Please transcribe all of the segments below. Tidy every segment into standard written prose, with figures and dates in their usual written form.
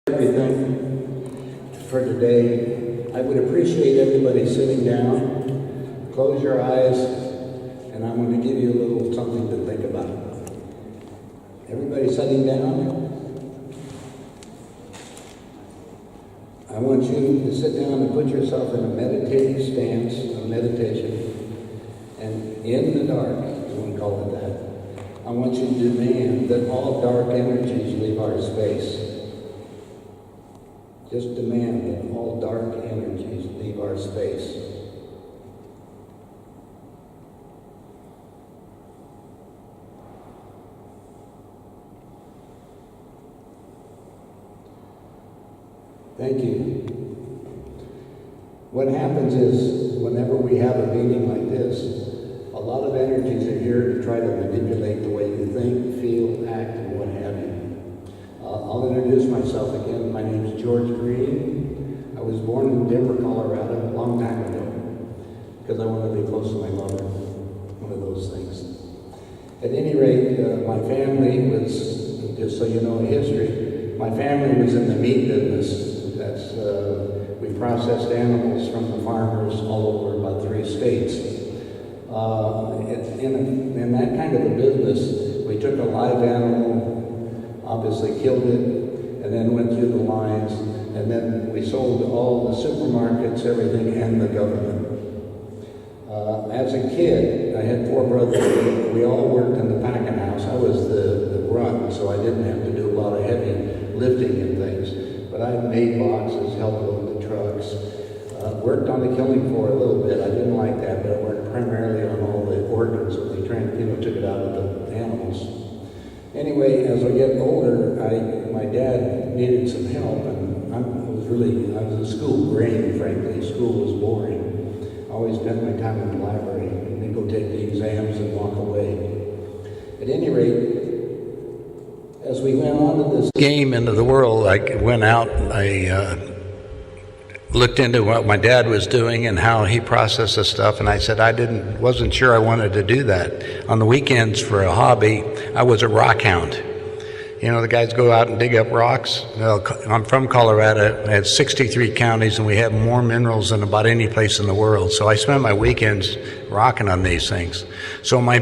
Everything for today. I would appreciate everybody sitting down. Close your eyes, and I'm going to give you a little something to think about. Everybody sitting down? I want you to sit down and put yourself in a meditative stance of meditation. And in the dark, you want to call it that, I want you to demand that all dark energies leave our space. Just demand that all dark energies leave our space. Thank you. What happens is, whenever we have a meeting like this, a lot of energies are here to try to manipulate the way you think, feel, act, and what have you. I'll introduce myself again. My name is George Green. I was born in Denver, Colorado, a long time ago, because I wanted to be close to my mother, one of those things. At any rate, my family was, just so you know a history, my family was in the meat business. We processed animals from the farmers all over about 3 states. In that kind of a business, we took a live animal, obviously killed it, and then went through the lines, and then we sold all the supermarkets, everything, and the government. As a kid, I had 4 brothers. We all worked in the packing house. I was the grunt, so I didn't have to do a lot of heavy lifting and things. But I made boxes, helped load the trucks, worked on the killing floor a little bit. I didn't like that, but I worked primarily on all the organs that they took it out of the animals. Anyway, as I get older, my dad needed some help, and I was a school brain, frankly. School was boring. I always spent my time in the library, and then go take the exams and walk away. At any rate, as we went on to this game into the world, I went out, I looked into what my dad was doing and how he processed the stuff, and I said wasn't sure I wanted to do that. On the weekends for a hobby, I was a rock hound. You know, the guys go out and dig up rocks. Well, I'm from Colorado. I had 63 counties, and we have more minerals than about any place in the world. So I spent my weekends rocking on these things. So my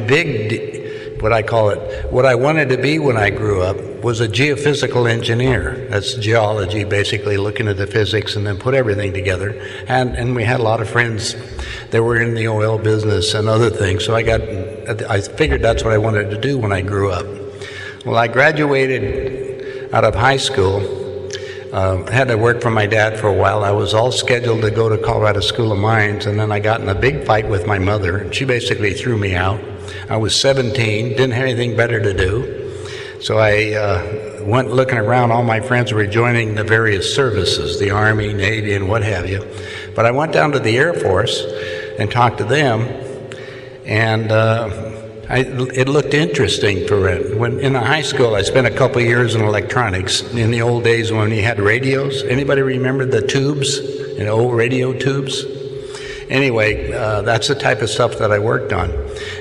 what I wanted to be when I grew up was a geophysical engineer. That's geology, basically looking at the physics and then put everything together. And we had a lot of friends that were in the oil business and other things. So I figured that's what I wanted to do when I grew up. Well, I graduated out of high school. Had to work for my dad for a while. I was all scheduled to go to Colorado School of Mines, and then I got in a big fight with my mother, and she basically threw me out. I was 17, didn't have anything better to do, so I went looking around. All my friends were joining the various services, the Army, Navy, and what have you. But I went down to the Air Force and talked to them, and it looked interesting for it. When in the high school, I spent a couple of years in electronics. In the old days when you had radios, anybody remember the tubes, old radio tubes? Anyway, that's the type of stuff that I worked on.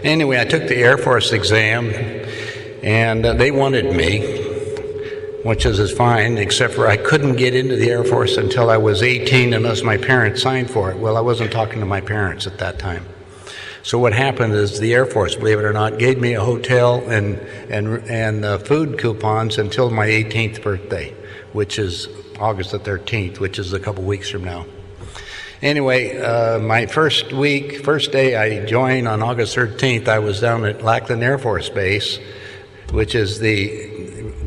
Anyway, I took the Air Force exam, and they wanted me, which is fine, except for I couldn't get into the Air Force until I was 18 unless my parents signed for it. Well, I wasn't talking to my parents at that time. So what happened is the Air Force, believe it or not, gave me a hotel and food coupons until my 18th birthday, which is August the 13th, which is a couple weeks from now. Anyway, my first day I joined on August 13th, I was down at Lackland Air Force Base, which is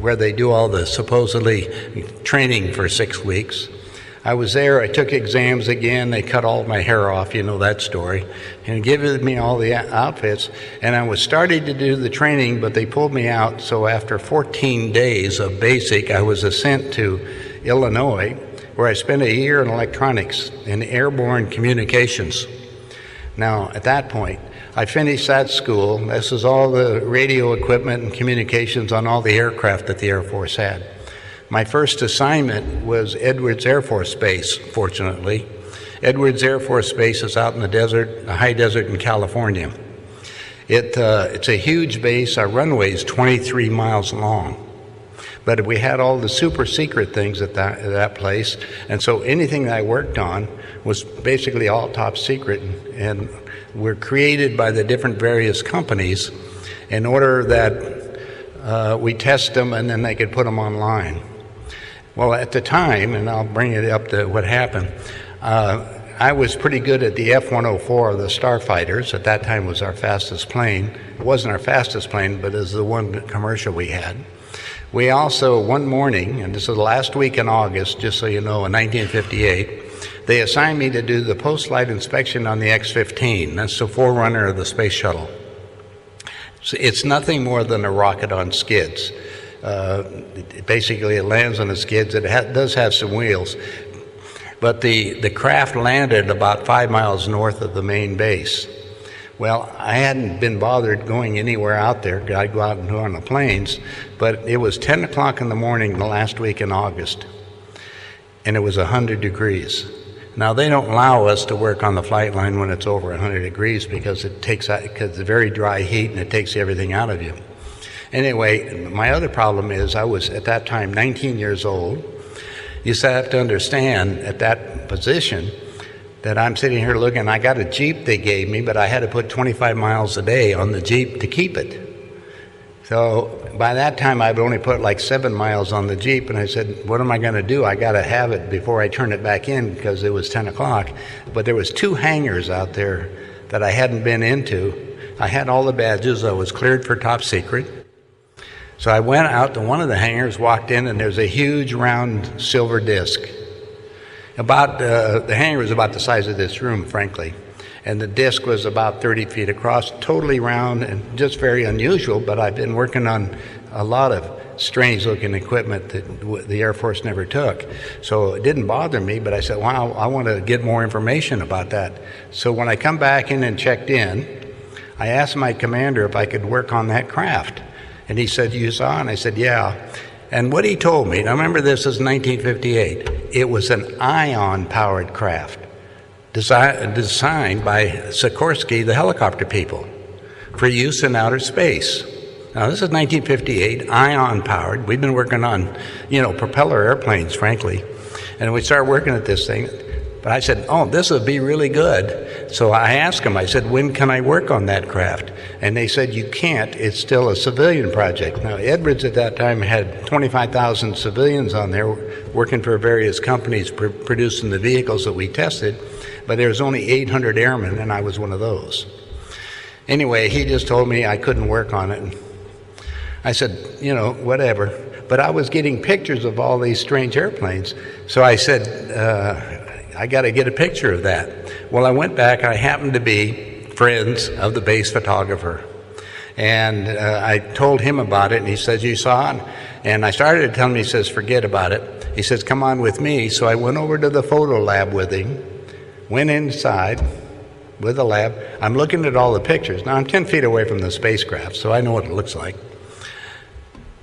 where they do all the supposedly training for 6 weeks. I was there, I took exams again, they cut all my hair off, you know that story, and given me all the outfits, and I was starting to do the training, but they pulled me out, so after 14 days of basic, I was sent to Illinois, where I spent a year in electronics in airborne communications. Now, at that point, I finished that school. This is all the radio equipment and communications on all the aircraft that the Air Force had. My first assignment was Edwards Air Force Base, fortunately. Edwards Air Force Base is out in the desert, the high desert in California. It's a huge base. Our runway is 23 miles long. But we had all the super secret things at that place, and so anything that I worked on was basically all top secret, and were created by the different various companies in order that we test them and then they could put them online. Well, at the time, and I'll bring it up to what happened, I was pretty good at the F-104, the Starfighters. At that time was our fastest plane. It wasn't our fastest plane, but it was the one commercial we had. We also, one morning, and this is the last week in August, just so you know, in 1958, they assigned me to do the post-flight inspection on the X-15. That's the forerunner of the space shuttle. So it's nothing more than a rocket on skids. Basically, it lands on the skids. It does have some wheels. But the craft landed about 5 miles north of the main base. Well, I hadn't been bothered going anywhere out there. I'd go out and go on the planes. But it was 10 o'clock in the morning the last week in August, and it was 100 degrees. Now, they don't allow us to work on the flight line when it's over 100 degrees because because it's very dry heat and it takes everything out of you. Anyway, my other problem is I was, at that time, 19 years old. You have to understand, at that position, that I'm sitting here looking, I got a Jeep they gave me, but I had to put 25 miles a day on the Jeep to keep it. So by that time, I'd only put like 7 miles on the Jeep, and I said, what am I going to do? I got to have it before I turn it back in because it was 10 o'clock. But there was 2 hangars out there that I hadn't been into. I had all the badges. I was cleared for top secret. So I went out to one of the hangars, walked in, and there's a huge round silver disc. The hangar was about the size of this room, frankly. And the disc was about 30 feet across, totally round and just very unusual, but I've been working on a lot of strange-looking equipment that the Air Force never took. So it didn't bother me, but I said, wow, I want to get more information about that. So when I come back in and checked in, I asked my commander if I could work on that craft. And he said, you saw? And I said, yeah. And what he told me, now remember this is 1958, it was an ion-powered craft designed by Sikorsky, the helicopter people, for use in outer space. Now this is 1958, ion-powered. We've been working on, propeller airplanes, frankly. And we started working at this thing. But I said, oh, this would be really good. So I asked them, I said, when can I work on that craft? And they said, you can't. It's still a civilian project. Now, Edwards at that time had 25,000 civilians on there working for various companies producing the vehicles that we tested, but there was only 800 airmen, and I was one of those. Anyway, he just told me I couldn't work on it. I said, whatever. But I was getting pictures of all these strange airplanes. So I said, I got to get a picture of that. Well, I went back. I happened to be friends of the base photographer. And I told him about it, and he says, you saw it? And I started to tell him, he says, forget about it. He says, come on with me. So I went over to the photo lab with him, went inside with the lab. I'm looking at all the pictures. Now, I'm 10 feet away from the spacecraft, so I know what it looks like.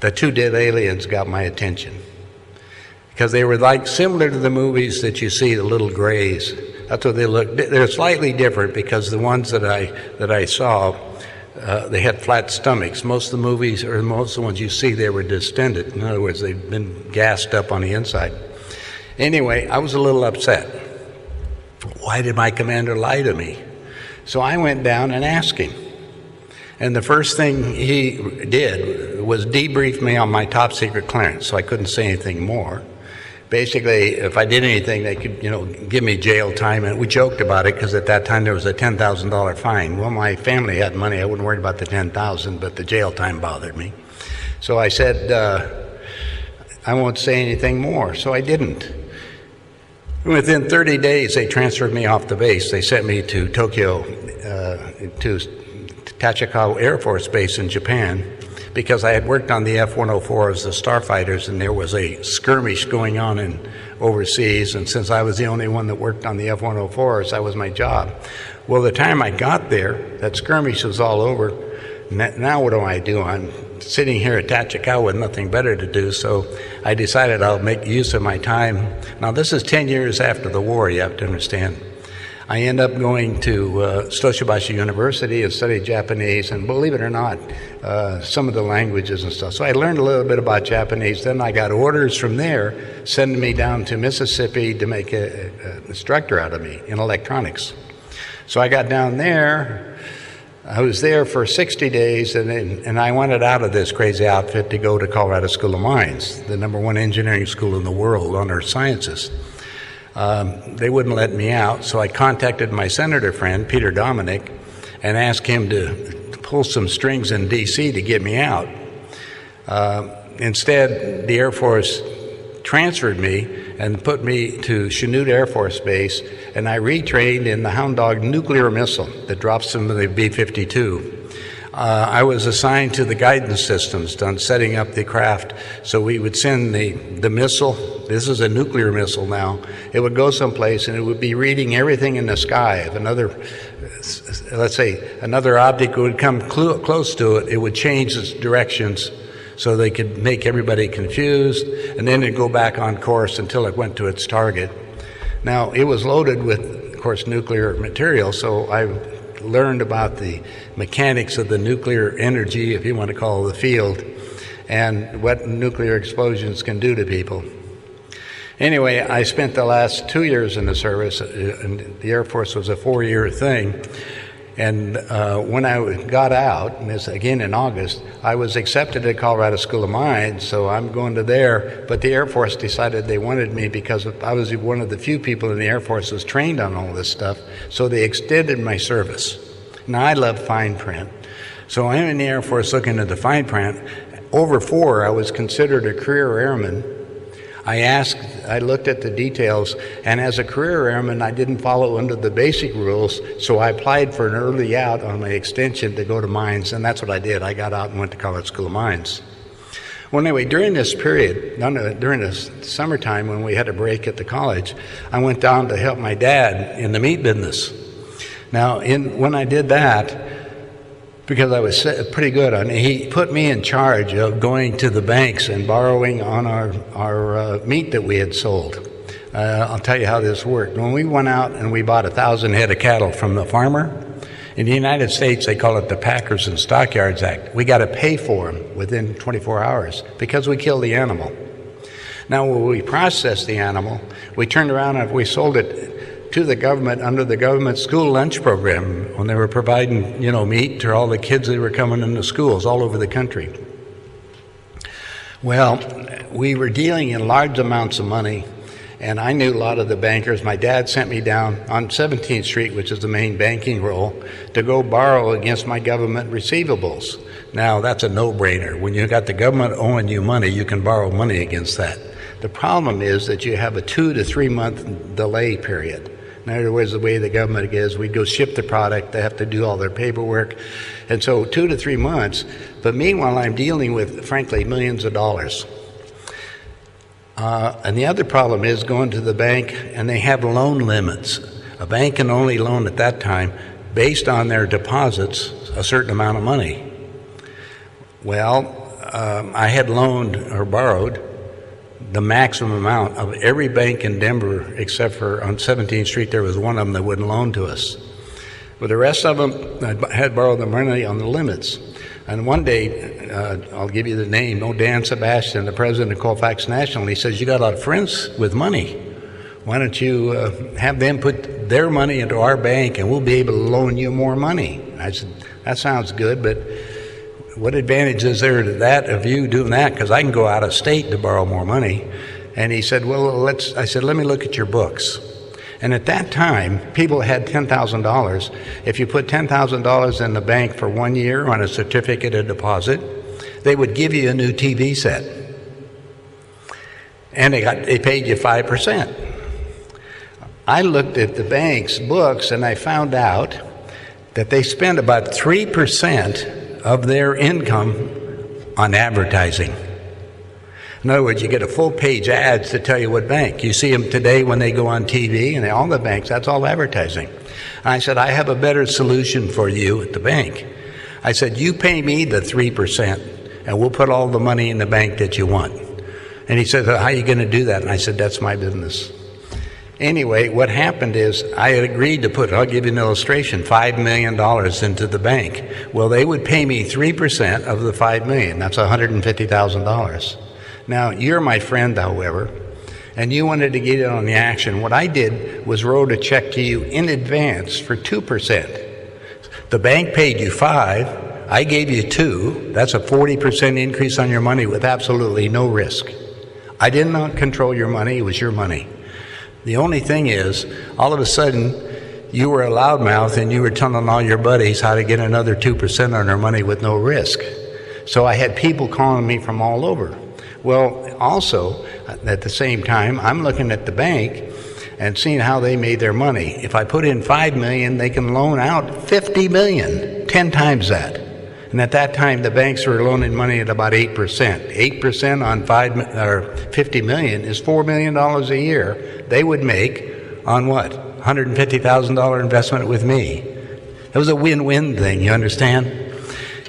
The 2 dead aliens got my attention, because they were like similar to the movies that you see, the little grays. That's what they look. They're slightly different because the ones that I saw, they had flat stomachs. Most of the movies, or most of the ones you see, they were distended. In other words, they've been gassed up on the inside. Anyway, I was a little upset. Why did my commander lie to me? So I went down and asked him. And the first thing he did was debrief me on my top secret clearance, so I couldn't say anything more. Basically, if I did anything, they could, give me jail time. And we joked about it because at that time there was a $10,000 fine. Well, my family had money. I wasn't worried about the $10,000, but the jail time bothered me. So I said, I won't say anything more. So I didn't. Within 30 days, they transferred me off the base. They sent me to Tokyo, to Tachikawa Air Force Base in Japan, because I had worked on the F-104s, the Starfighters, and there was a skirmish going on overseas, and since I was the only one that worked on the F-104s, that was my job. Well, the time I got there, that skirmish was all over. Now what do? I'm sitting here at Tachikawa with nothing better to do, so I decided I'll make use of my time. Now, this is 10 years after the war, you have to understand. I end up going to Stoshibashi University and studied Japanese, and believe it or not, some of the languages and stuff. So I learned a little bit about Japanese. Then I got orders from there sending me down to Mississippi to make an instructor out of me in electronics. So I got down there. I was there for 60 days, and I wanted out of this crazy outfit to go to Colorado School of Mines, the #1 engineering school in the world on earth sciences. They wouldn't let me out, so I contacted my senator friend, Peter Dominic, and asked him to pull some strings in D.C. to get me out. Instead, the Air Force transferred me and put me to Chanute Air Force Base, and I retrained in the Hound Dog nuclear missile that drops some of the B-52. I was assigned to the guidance systems on setting up the craft, so we would send the missile. This is a nuclear missile now. It would go someplace and it would be reading everything in the sky. If another, let's say, another object would come close to it, it would change its directions so they could make everybody confused, and then it'd go back on course until it went to its target. Now, it was loaded with, of course, nuclear material, so I learned about the mechanics of the nuclear energy, if you want to call it the field, and what nuclear explosions can do to people. Anyway, I spent the last 2 years in the service, and the Air Force was a 4-year thing. And when I got out, and this again in August, I was accepted at Colorado School of Mines, so I'm going to there. But the Air Force decided they wanted me because I was one of the few people in the Air Force who's trained on all this stuff, so they extended my service. Now, I love fine print. So I'm in the Air Force looking at the fine print. Over 4, I was considered a career airman. I looked at the details, and as a career airman, I didn't follow under the basic rules, so I applied for an early out on my extension to go to mines, and that's what I did. I got out and went to Colorado School of Mines. Well, anyway, during this period, during the summertime when we had a break at the college, I went down to help my dad in the meat business. Now, when I did that, because I was pretty good on it, he put me in charge of going to the banks and borrowing on our meat that we had sold. I'll tell you how this worked. When we went out and we bought 1,000 head of cattle from the farmer, in the United States they call it the Packers and Stockyards Act. We got to pay for them within 24 hours because we killed the animal. Now, when we processed the animal, we turned around and we sold it to the government under the government school lunch program when they were providing, meat to all the kids that were coming into schools all over the country. Well, we were dealing in large amounts of money, and I knew a lot of the bankers. My dad sent me down on 17th Street, which is the main banking role, to go borrow against my government receivables. Now, that's a no-brainer. When you got the government owing you money, you can borrow money against that. The problem is that you have a 2 to 3 month delay period. In other words, the way the government is, we go ship the product, they have to do all their paperwork, and so 2 to 3 months. But meanwhile, I'm dealing with, frankly, millions of dollars. And the other problem is going to the bank, and they have loan limits. A bank can only loan at that time, based on their deposits, a certain amount of money. Well, I had loaned or borrowed the maximum amount of every bank in Denver, except for on 17th Street, there was one of them that wouldn't loan to us. But the rest of them, I had borrowed the money on the limits. And one day, I'll give you the name, Dan Sebastian, the president of Colfax National, he says, "You got a lot of friends with money. Why don't you have them put their money into our bank and we'll be able to loan you more money?" I said, "That sounds good, but what advantage is there to that of you doing that? Because I can go out of state to borrow more money." And he said, I said, "Let me look at your books." And at that time, people had $10,000. If you put $10,000 in the bank for 1 year on a certificate of deposit, they would give you a new TV set. And they paid you 5%. I looked at the bank's books and I found out that they spend about 3% of their income on advertising. In other words, you get a full page ads to tell you what bank. You see them today when they go on TV and all the banks, that's all advertising. And I said, "I have a better solution for you at the bank." I said, "You pay me the 3% and we'll put all the money in the bank that you want." And he said, "How are you going to do that?" And I said, "That's my business." Anyway, what happened is I had agreed to put, I'll give you an illustration, $5 million into the bank. Well, they would pay me 3% of the $5 million. That's $150,000. Now, you're my friend, however, and you wanted to get in on the action. What I did was wrote a check to you in advance for 2%. The bank paid you 5, I gave you 2. That's a 40% increase on your money with absolutely no risk. I did not control your money, it was your money. The only thing is, all of a sudden, you were a loudmouth and you were telling all your buddies how to get another 2% on their money with no risk. So I had people calling me from all over. Well, also, at the same time, I'm looking at the bank and seeing how they made their money. If I put in $5 million, they can loan out $50 million, 10 times that. And at that time, the banks were loaning money at about 8%. 8% on $50 million is $4 million a year. They would make on what? $150,000 investment with me. It was a win-win thing, you understand?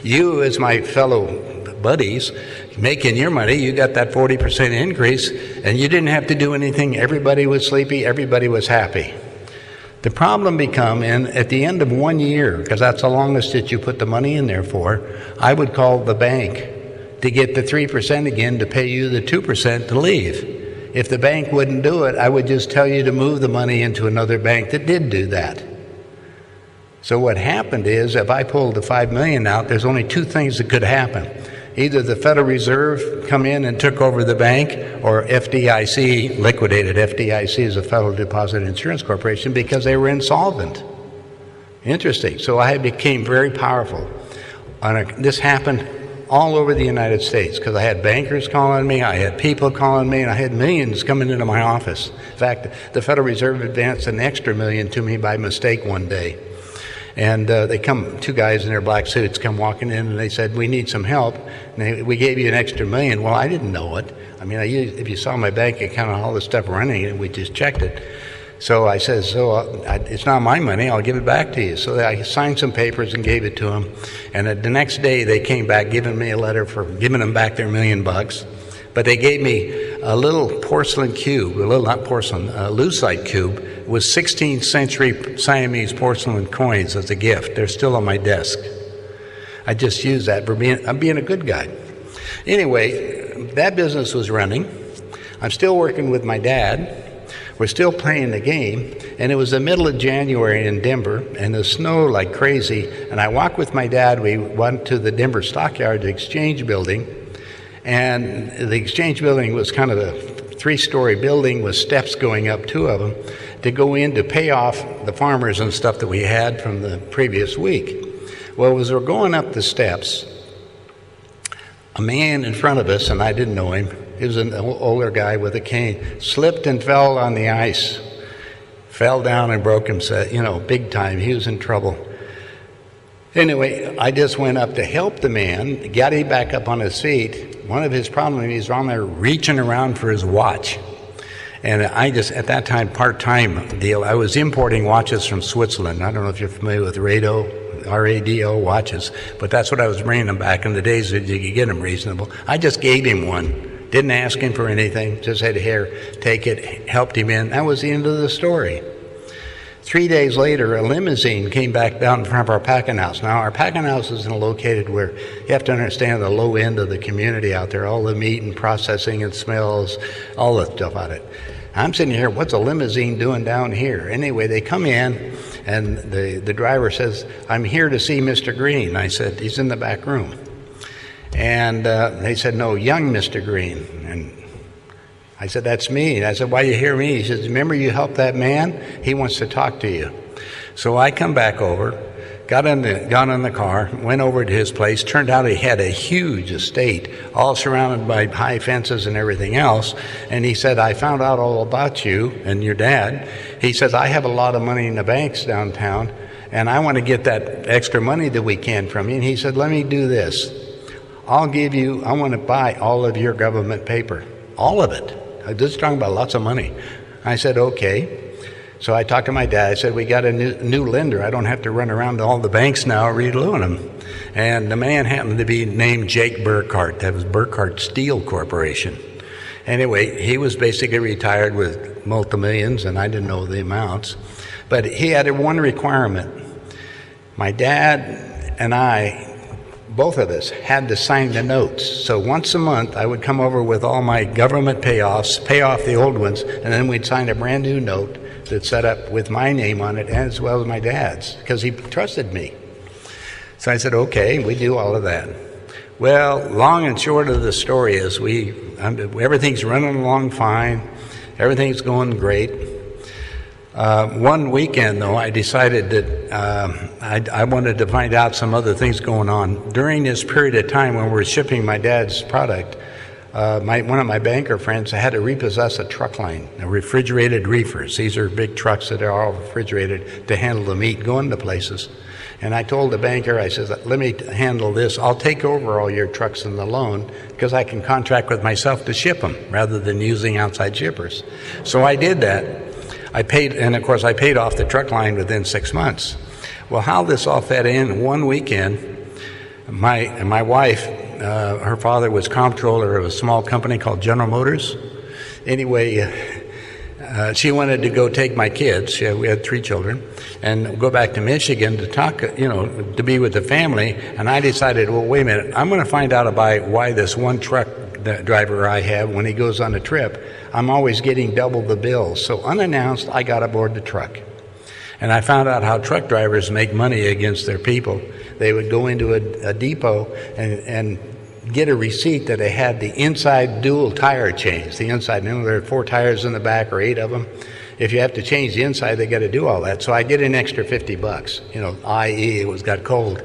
You, as my fellow buddies, making your money, you got that 40% increase, and you didn't have to do anything. Everybody was sleepy, everybody was happy. The problem become, and at the end of 1 year, because that's the longest that you put the money in there for, I would call the bank to get the 3% again to pay you the 2% to leave. If the bank wouldn't do it, I would just tell you to move the money into another bank that did do that. So what happened is, if I pulled the $5 million out, there's only two things that could happen. Either the Federal Reserve come in and took over the bank, or FDIC liquidated. FDIC is a Federal Deposit Insurance Corporation, because they were insolvent. Interesting. So I became very powerful. This happened all over the United States, because I had bankers calling me, I had people calling me, and I had millions coming into my office. In fact, the Federal Reserve advanced an extra $1 million to me by mistake one day. And two guys in their black suits come walking in, and they said, "We need some help. And we gave you an extra $1 million. Well, I didn't know it. I mean, if you saw my bank account and all this stuff running, we just checked it. So I said, it's not my money, I'll give it back to you. So I signed some papers and gave it to them. And the next day they came back giving me a letter for giving them back their $1 million. But they gave me a little porcelain cube, not porcelain, a lucite cube with 16th century Siamese porcelain coins as a gift. They're still on my desk. I just use that for I'm being a good guy. Anyway, that business was running. I'm still working with my dad. We're still playing the game, and it was the middle of January in Denver, and the snow like crazy, and I walked with my dad. We went to the Denver Stockyard, the Exchange Building, and the Exchange Building was kind of a 3-story building with steps going up, 2 of them, to go in to pay off the farmers and stuff that we had from the previous week. Well, as we're going up the steps, a man in front of us, and I didn't know him, he was an older guy with a cane, slipped and fell on the ice, fell down and broke himself, big time. He was in trouble. Anyway, I just went up to help the man, got him back up on his feet. One of his problems, he's on there reaching around for his watch. And I just, at that time, part-time deal, I was importing watches from Switzerland. I don't know if you're familiar with RADO watches, but that's what I was bringing them back in the days that you could get them reasonable. I just gave him one. Didn't ask him for anything, just said, "Here, take it," helped him in. That was the end of the story. 3 days later, a limousine came back down in front of our packing house. Now, our packing house is located where you have to understand the low end of the community out there, all the meat and processing and smells, all the stuff about it. I'm sitting here, what's a limousine doing down here? Anyway, they come in, and the driver says, "I'm here to see Mr. Green." I said, "He's in the back room." And they said, "No, young Mr. Green." And I said, "That's me." I said, "Why you hear me?" He says, "Remember you helped that man? He wants to talk to you." So I come back over, got in the car, went over to his place. Turned out he had a huge estate, all surrounded by high fences and everything else. And he said, "I found out all about you and your dad." He says, "I have a lot of money in the banks downtown, and I want to get that extra money that we can from you." And he said, "Let me do this. I want to buy all of your government paper, all of it." I'm just talking about lots of money. I said, "Okay." So I talked to my dad. I said, "We got a new lender. I don't have to run around to all the banks now reloaning them." And the man happened to be named Jake Burkhart. That was Burkhart Steel Corporation. Anyway, he was basically retired with multi-millions, and I didn't know the amounts. But he had one requirement. My dad and I, both of us, had to sign the notes. So once a month, I would come over with all my government payoffs, pay off the old ones, and then we'd sign a brand new note that's set up with my name on it as well as my dad's, because he trusted me. So I said, okay, we do all of that. Well, long and short of the story is everything's running along fine. Everything's going great. One weekend, though, I decided that I wanted to find out some other things going on. During this period of time when we were shipping my dad's product, one of my banker friends had to repossess a truck line, refrigerated reefers. These are big trucks that are all refrigerated to handle the meat going to places. And I told the banker, I said, let me handle this. I'll take over all your trucks in the loan because I can contract with myself to ship them rather than using outside shippers. So I did that. I paid, and of course I paid off the truck line within 6 months. Well, how this all fed in, one weekend, my wife, her father was comptroller of a small company called General Motors. Anyway, she wanted to go take my kids, we had 3 children, and go back to Michigan to talk, to be with the family. And I decided, well, wait a minute, I'm going to find out about why this one truck driver I have, when he goes on a trip, I'm always getting double the bill. So unannounced, I got aboard the truck. And I found out how truck drivers make money against their people. They would go into a depot and get a receipt that they had the inside dual tire change. The inside, there are 4 tires in the back or 8 of them. If you have to change the inside, they got to do all that. So I get an extra $50, i.e. it got cold.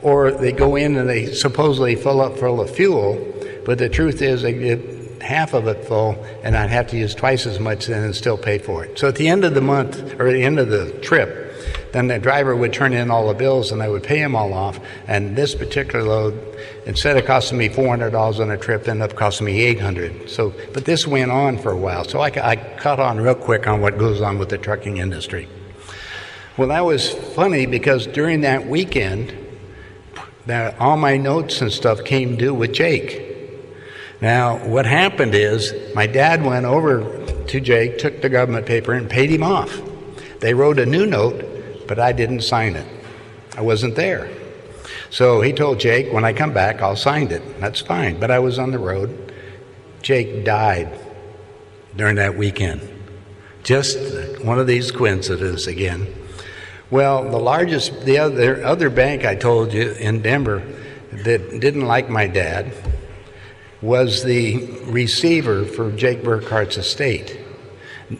Or they go in and they supposedly fill up full of fuel, but the truth is they get half of it full, and I'd have to use twice as much then and still pay for it. So at the end of the month, or at the end of the trip, then the driver would turn in all the bills and I would pay them all off. And this particular load, instead of costing me $400 on a trip, ended up costing me $800. So, but this went on for a while. So I caught on real quick on what goes on with the trucking industry. Well, that was funny because during that weekend, all my notes and stuff came due with Jake. Now, what happened is my dad went over to Jake, took the government paper, and paid him off. They wrote a new note, but I didn't sign it. I wasn't there. So he told Jake, when I come back, I'll sign it. That's fine. But I was on the road. Jake died during that weekend. Just one of these coincidences again. Well, the other bank I told you in Denver that didn't like my dad was the receiver for Jake Burkhart's estate.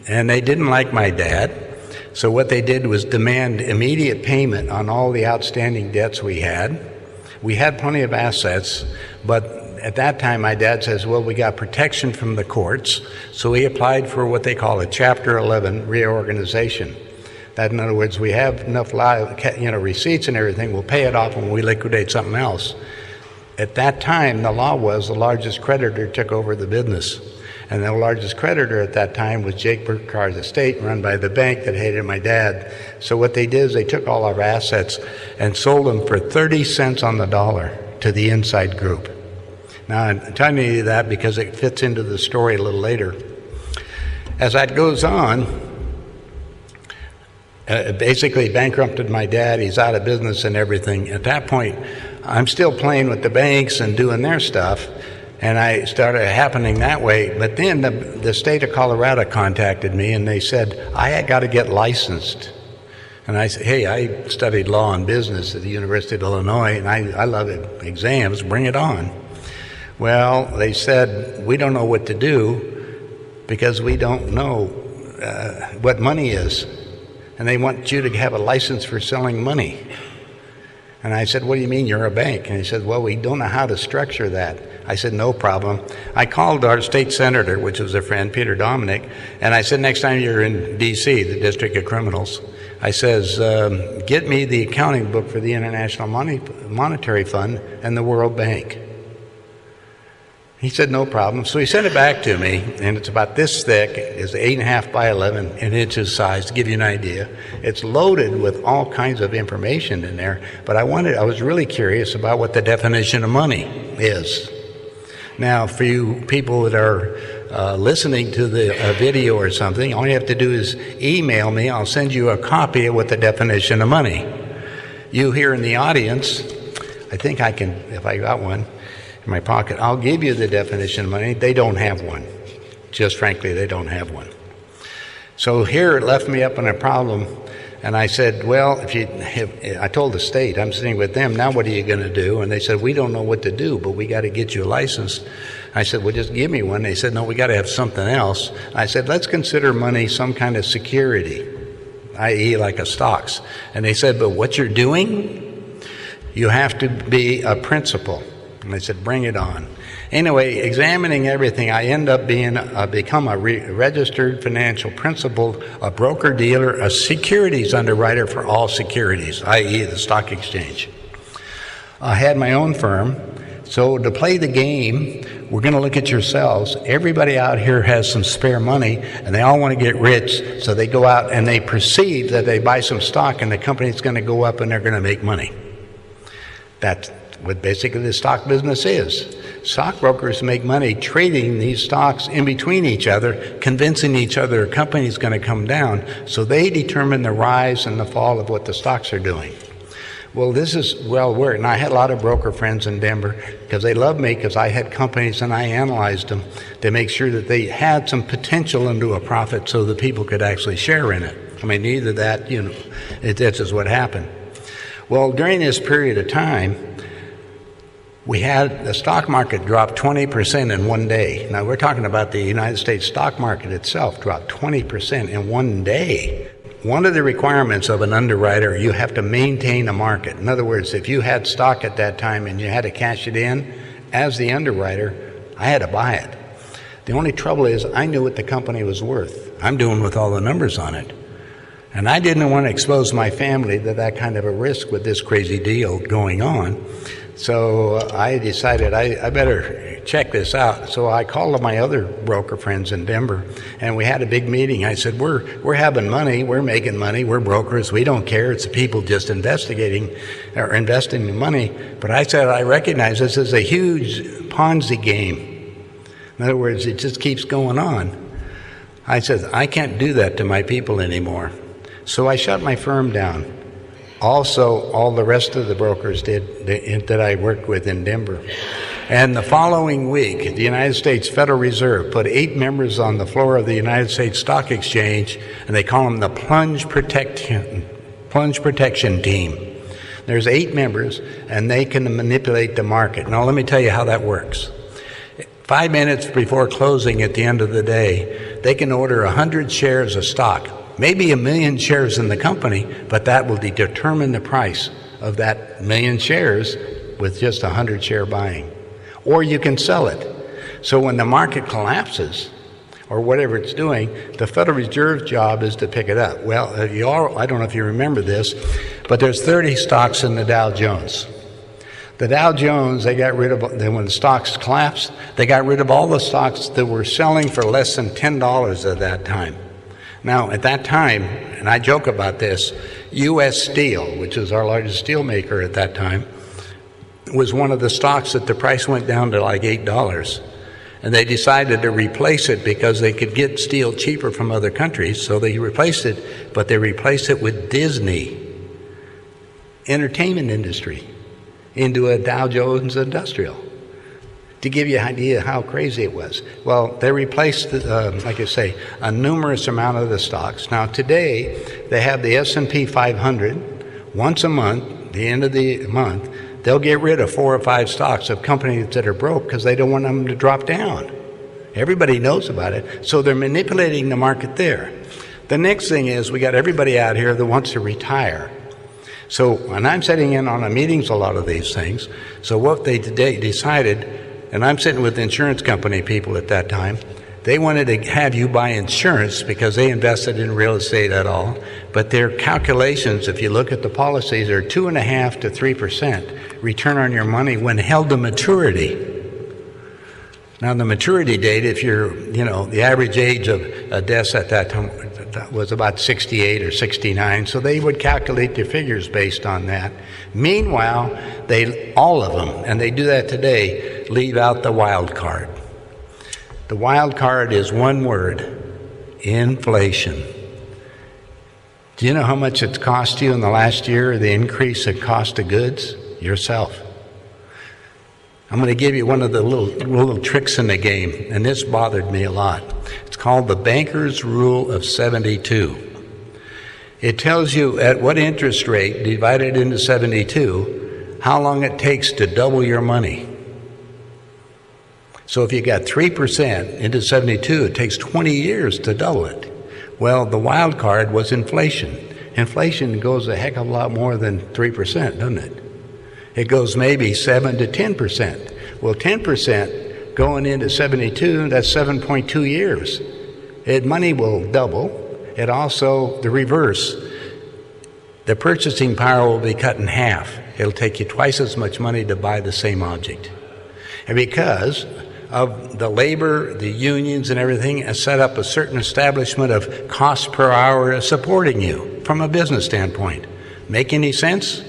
And they didn't like my dad, so what they did was demand immediate payment on all the outstanding debts we had. We had plenty of assets, but at that time my dad says, well, we got protection from the courts, so he applied for what they call a Chapter 11 reorganization. That, in other words, we have enough receipts and everything, we'll pay it off when we liquidate something else. At that time, the law was the largest creditor took over the business. And the largest creditor at that time was Jake Burkhart's estate, run by the bank that hated my dad. So what they did is they took all our assets and sold them for 30 cents on the dollar to the inside group. Now, I'm telling you that because it fits into the story a little later. As that goes on, basically bankrupted my dad. He's out of business and everything. At that point, I'm still playing with the banks and doing their stuff, and I started happening that way. But then the state of Colorado contacted me, and they said, I had got to get licensed. And I said, hey, I studied law and business at the University of Illinois, and I love it. Exams, bring it on. Well, they said, we don't know what to do because we don't know what money is. And they want you to have a license for selling money. And I said, what do you mean you're a bank? And he said, well, we don't know how to structure that. I said, no problem. I called our state senator, which was a friend, Peter Dominic, and I said, next time you're in D.C., the District of Criminals, I says, get me the accounting book for the International Monetary Fund and the World Bank. He said, no problem. So he sent it back to me, and it's about this thick. It's 8.5 by 11 inches size, to give you an idea. It's loaded with all kinds of information in there, but I was really curious about what the definition of money is. Now, for you people that are listening to the video or something, all you have to do is email me. I'll send you a copy of what the definition of money. You here in the audience, I think I can, if I got one in my pocket, I'll give you the definition of money. They don't have one. Just frankly, they don't have one. So here it left me up in a problem, and I said, well, I told the state, I'm sitting with them, now what are you going to do? And they said, we don't know what to do, but we got to get you a license. I said, well, just give me one. They said, no, we got to have something else. I said, let's consider money some kind of security, i.e. like a stocks. And they said, but what you're doing, you have to be a principal. And I said, bring it on. Anyway, examining everything, I end up become a registered financial principal, a broker-dealer, a securities underwriter for all securities, i.e. the stock exchange. I had my own firm, so to play the game, we're going to look at yourselves. Everybody out here has some spare money, and they all want to get rich, so they go out and they perceive that they buy some stock, and the company's going to go up and they're going to make money. That's what basically the stock business is. Stockbrokers make money trading these stocks in between each other, convincing each other a company's going to come down, so they determine the rise and the fall of what the stocks are doing. Well, this is well worked, and I had a lot of broker friends in Denver because they loved me because I had companies and I analyzed them to make sure that they had some potential into a profit so that people could actually share in it. I mean, either that, that's just what happened. Well, during this period of time, we had the stock market drop 20% in one day. Now, we're talking about the United States stock market itself dropped 20% in one day. One of the requirements of an underwriter, you have to maintain a market. In other words, if you had stock at that time and you had to cash it in, as the underwriter, I had to buy it. The only trouble is I knew what the company was worth. I'm doing with all the numbers on it. And I didn't want to expose my family to that kind of a risk with this crazy deal going on. So I decided I better check this out. So I called my other broker friends in Denver, and we had a big meeting. I said, we're having money, we're making money, we're brokers, we don't care. It's the people just investigating or investing the money. But I said, I recognize this is a huge Ponzi game. In other words, it just keeps going on. I said, I can't do that to my people anymore. So I shut my firm down. Also, all the rest of the brokers did that I worked with in Denver. And the following week, the United States Federal Reserve put 8 members on the floor of the United States Stock Exchange, and they call them the plunge protection team. There's 8 members, and they can manipulate the market. Now, let me tell you how that works. 5 minutes before closing at the end of the day, they can order 100 shares of stock. Maybe 1 million shares in the company, but that will determine the price of that 1 million shares with just 100 share buying. Or you can sell it. So when the market collapses, or whatever it's doing, the Federal Reserve's job is to pick it up. Well, I don't know if you remember this, but there's 30 stocks in the Dow Jones. The Dow Jones, they got rid of, when the stocks collapsed, they got rid of all the stocks that were selling for less than $10 at that time. Now, at that time, and I joke about this, U.S. Steel, which was our largest steel maker at that time, was one of the stocks that the price went down to like $8. And they decided to replace it because they could get steel cheaper from other countries, so they replaced it, but they replaced it with Disney, entertainment industry, into a Dow Jones Industrial. To give you an idea how crazy it was. Well, they replaced, like I say, a numerous amount of the stocks. Now today, they have the S&P 500 once a month, the end of the month, they'll get rid of 4 or 5 stocks of companies that are broke because they don't want them to drop down. Everybody knows about it. So they're manipulating the market there. The next thing is we got everybody out here that wants to retire. So when I'm sitting in on meetings, a lot of these things, so what they today decided, and I'm sitting with insurance company people at that time, they wanted to have you buy insurance because they invested in real estate at all. But their calculations, if you look at the policies, are 2.5% to 3% return on your money when held to maturity. Now, the maturity date, if you're, the average age of deaths at that time was about 68 or 69, so they would calculate their figures based on that. Meanwhile, all of them, and they do that today, leave out the wild card. The wild card is one word: inflation. Do you know how much it's cost you in the last year, the increase in cost of goods? Yourself. I'm going to give you one of the little tricks in the game, and this bothered me a lot. It's called the banker's rule of 72. It tells you at what interest rate, divided into 72, how long it takes to double your money. So if you got 3% into 72, it takes 20 years to double it. Well, the wild card was inflation. Inflation goes a heck of a lot more than 3%, doesn't it? It goes maybe 7 to 10%. Well, 10% going into 72, that's 7.2 years. Money will double. It also, the reverse, the purchasing power will be cut in half. It'll take you twice as much money to buy the same object. And because of the labor, the unions and everything, has set up a certain establishment of cost per hour supporting you from a business standpoint. Make any sense?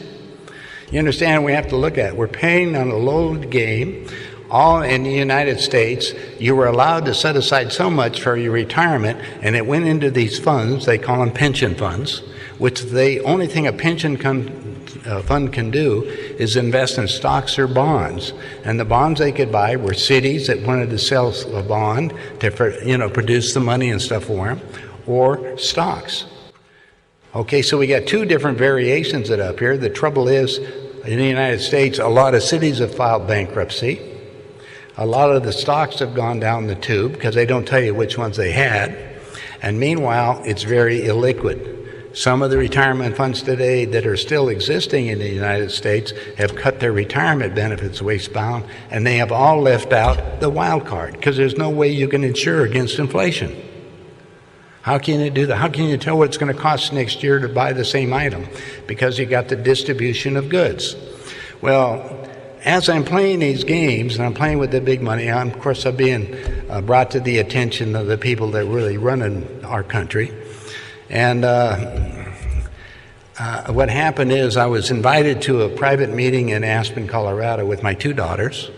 You understand, we have to look at it. We're paying on a load game. All in the United States, you were allowed to set aside so much for your retirement, and it went into these funds, they call them pension funds, which the only thing a pension fund can do is invest in stocks or bonds. And the bonds they could buy were cities that wanted to sell a bond to produce the money and stuff for them, or stocks. Okay, so we got two different variations that up here. The trouble is, in the United States, a lot of cities have filed bankruptcy. A lot of the stocks have gone down the tube because they don't tell you which ones they had. And meanwhile, it's very illiquid. Some of the retirement funds today that are still existing in the United States have cut their retirement benefits wastebound, and they have all left out the wild card because there's no way you can insure against inflation. How can you do that? How can you tell what it's going to cost next year to buy the same item? Because you got the distribution of goods. Well, as I'm playing these games, and I'm playing with the big money, of course I'm being brought to the attention of the people that really run our country. And what happened is I was invited to a private meeting in Aspen, Colorado with my two daughters.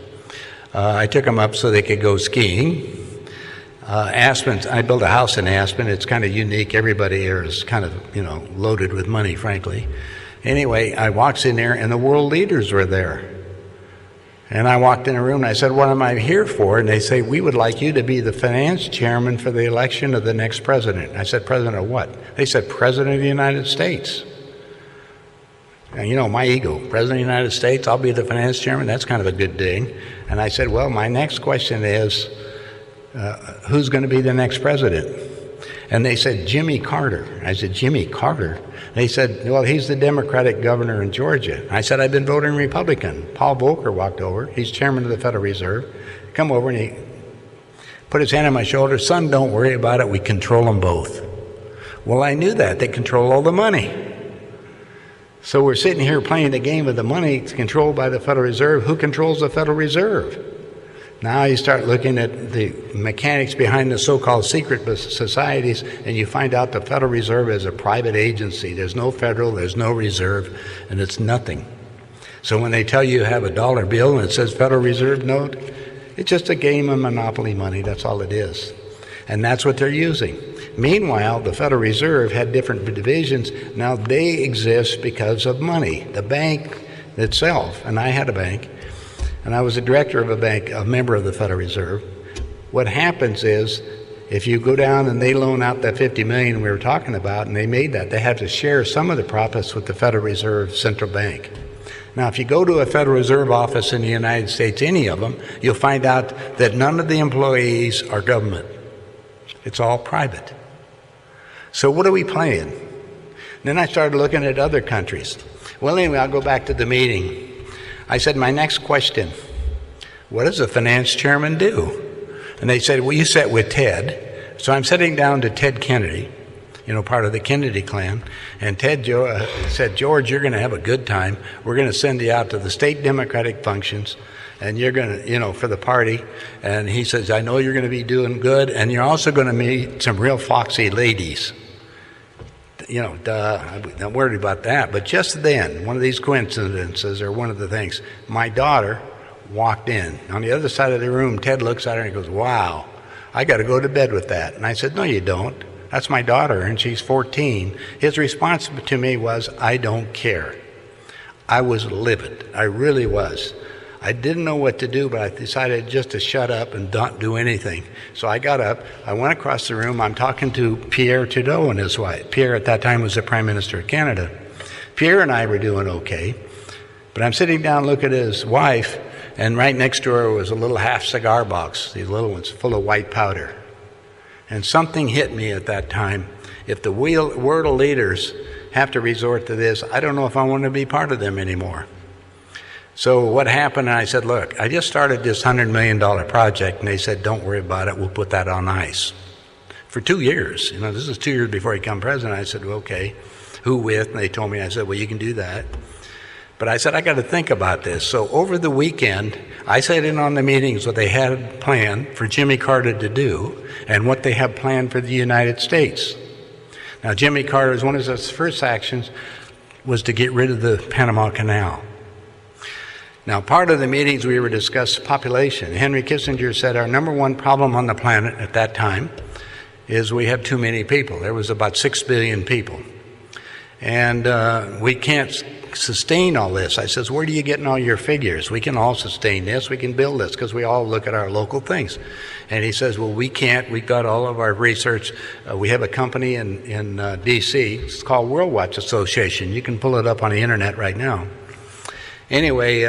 I took them up so they could go skiing. Aspen, I built a house in Aspen. It's kind of unique. Everybody here is kind of, loaded with money, frankly. Anyway, I walked in there and the world leaders were there. And I walked in a room and I said, what am I here for? And they say, we would like you to be the finance chairman for the election of the next president. I said, president of what? They said, president of the United States. And my ego, president of the United States, I'll be the finance chairman. That's kind of a good thing. And I said, well, my next question is, who's going to be the next president? And they said, Jimmy Carter. I said, Jimmy Carter? They said, well, he's the Democratic governor in Georgia. I said, I've been voting Republican. Paul Volcker walked over. He's chairman of the Federal Reserve. Come over and he put his hand on my shoulder. Son, don't worry about it. We control them both. Well, I knew that. They control all the money. So we're sitting here playing the game of the money. It's controlled by the Federal Reserve. Who controls the Federal Reserve? Now you start looking at the mechanics behind the so-called secret societies, and you find out the Federal Reserve is a private agency. There's no federal, there's no reserve, and it's nothing. So when they tell you have a dollar bill and it says Federal Reserve note, it's just a game of monopoly money. That's all it is. And that's what they're using. Meanwhile, the Federal Reserve had different divisions. Now they exist because of money. The bank itself, and I had a bank, and I was a director of a bank, a member of the Federal Reserve. What happens is, if you go down and they loan out that $50 million we were talking about, and they made that, they have to share some of the profits with the Federal Reserve Central Bank. Now, if you go to a Federal Reserve office in the United States, any of them, you'll find out that none of the employees are government. It's all private. So what are we playing? Then I started looking at other countries. Well, anyway, I'll go back to the meeting. I said, my next question, what does a finance chairman do? And they said, well, you sat with Ted. So I'm sitting down to Ted Kennedy, part of the Kennedy clan. And Ted said, George, you're going to have a good time. We're going to send you out to the state Democratic functions, and you're going to, for the party. And he says, I know you're going to be doing good, and you're also going to meet some real foxy ladies. I'm not worried about that. But just then, one of these coincidences, or one of the things, my daughter walked in. On the other side of the room, Ted looks at her and he goes, wow, I got to go to bed with that. And I said, no, you don't. That's my daughter, and she's 14. His response to me was, I don't care. I was livid. I really was. I didn't know what to do, but I decided just to shut up and not do anything. So I got up. I went across the room. I'm talking to Pierre Trudeau and his wife. Pierre at that time was the Prime Minister of Canada. Pierre and I were doing okay, but I'm sitting down looking at his wife, and right next to her was a little half cigar box, these little ones, full of white powder. And something hit me at that time. If the world leaders have to resort to this, I don't know if I want to be part of them anymore. So what happened, I said, look, I just started this $100 million project, and they said, don't worry about it, we'll put that on ice. For 2 years, this is 2 years before he became president. I said, well, okay, who with? And they told me, I said, well, you can do that. But I said, I got to think about this. So over the weekend, I sat in on the meetings what they had planned for Jimmy Carter to do and what they have planned for the United States. Now, Jimmy Carter's one of his first actions was to get rid of the Panama Canal. Now, part of the meetings we were discussing population. Henry Kissinger said our number one problem on the planet at that time is we have too many people. There was about 6 billion people. And we can't sustain all this. I says, where do you getting all your figures? We can all sustain this. We can build this because we all look at our local things. And he says, well, we can't. We've got all of our research. We have a company in D.C. It's called World Watch Association. You can pull it up on the internet right now. Anyway,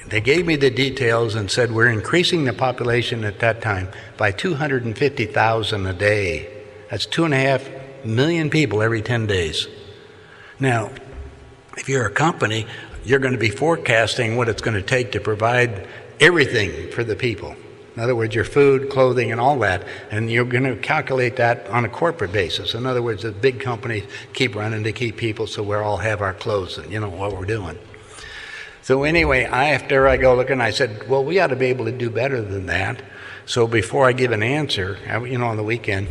they gave me the details and said we're increasing the population at that time by 250,000 a day. That's 2.5 million people every 10 days. Now, if you're a company, you're going to be forecasting what it's going to take to provide everything for the people. In other words, your food, clothing, and all that, and you're going to calculate that on a corporate basis. In other words, the big companies keep running to keep people so we all have our clothes and what we're doing. So anyway, after I go looking, I said, well, we ought to be able to do better than that. So before I give an answer, on the weekend,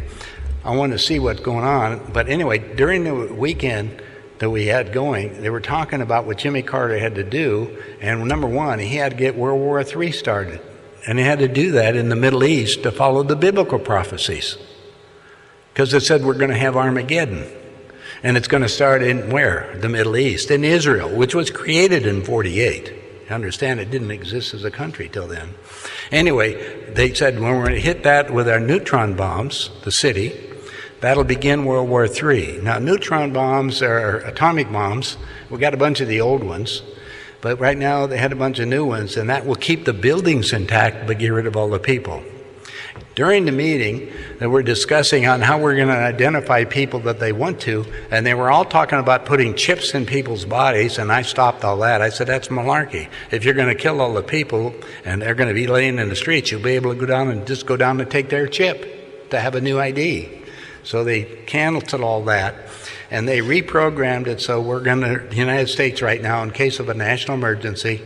I wanted to see what's going on. But anyway, during the weekend that we had going, they were talking about what Jimmy Carter had to do. And number one, he had to get World War III started. And he had to do that in the Middle East to follow the biblical prophecies. Because it said we're going to have Armageddon. And it's going to start in where? The Middle East, in Israel, which was created in 48. You understand, it didn't exist as a country till then. Anyway, they said when we're going to hit that with our neutron bombs, the city, that'll begin World War III. Now, neutron bombs are atomic bombs. We got a bunch of the old ones. But right now, they had a bunch of new ones, and that will keep the buildings intact but get rid of all the people. During the meeting, they were discussing on how we're going to identify people that they want to, and they were all talking about putting chips in people's bodies, and I stopped all that. I said, that's malarkey. If you're going to kill all the people, and they're going to be laying in the streets, you'll be able to go down and take their chip to have a new ID. So they canceled all that, and they reprogrammed it so the United States right now, in case of a national emergency,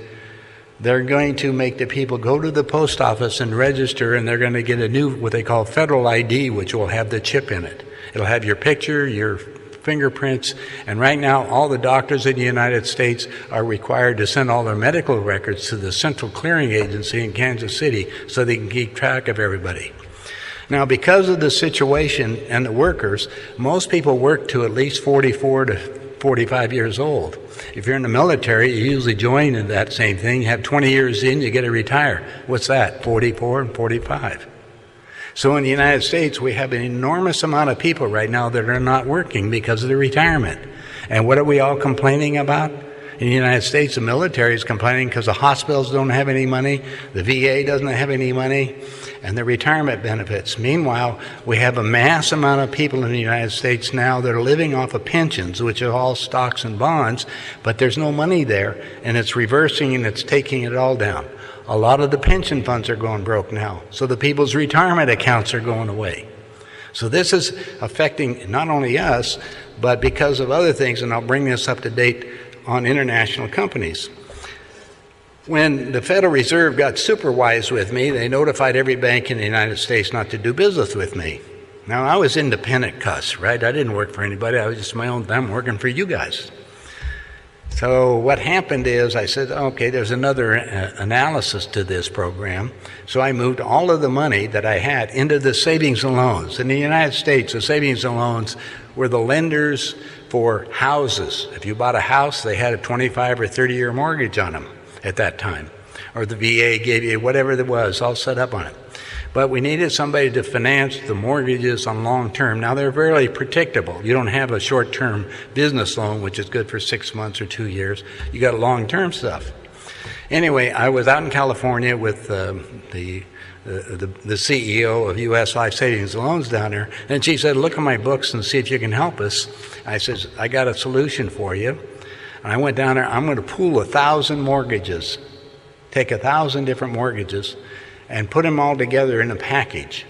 they're going to make the people go to the post office and register, and they're going to get a new, what they call federal ID, which will have the chip in it. It'll have your picture, your fingerprints, and right now all the doctors in the United States are required to send all their medical records to the Central Clearing Agency in Kansas City so they can keep track of everybody. Now, because of the situation and the workers, most people work to at least 44 to 45 years old. If you're in the military, you usually join in that same thing. You have 20 years in, you get to retire. What's that? 44 and 45. So in the United States, we have an enormous amount of people right now that are not working because of the retirement. And what are we all complaining about? In the United States, the military is complaining because the hospitals don't have any money, the VA doesn't have any money, and the retirement benefits. Meanwhile, we have a mass amount of people in the United States now that are living off of pensions, which are all stocks and bonds, but there's no money there, and it's reversing and it's taking it all down. A lot of the pension funds are going broke now, so the people's retirement accounts are going away. So this is affecting not only us, but because of other things, and I'll bring this up to date on international companies. When the Federal Reserve got super wise with me, they notified every bank in the United States not to do business with me. Now, I was independent cuss, right? I didn't work for anybody. I was just my own thing. I'm working for you guys. So what happened is I said, okay, there's another analysis to this program. So I moved all of the money that I had into the savings and loans. In the United States, the savings and loans were the lenders for houses. If you bought a house, they had a 25 or 30-year mortgage on them at that time. Or the VA gave you whatever it was, all set up on it. But we needed somebody to finance the mortgages on long term. Now, they're very predictable. You don't have a short-term business loan, which is good for 6 months or 2 years. You got long-term stuff. Anyway, I was out in California with the CEO of U.S. Life Savings and Loans down there, and she said, look at my books and see if you can help us. I said, I got a solution for you. And I went down there, I'm going to pool 1,000 mortgages, take 1,000 different mortgages, and put them all together in a package.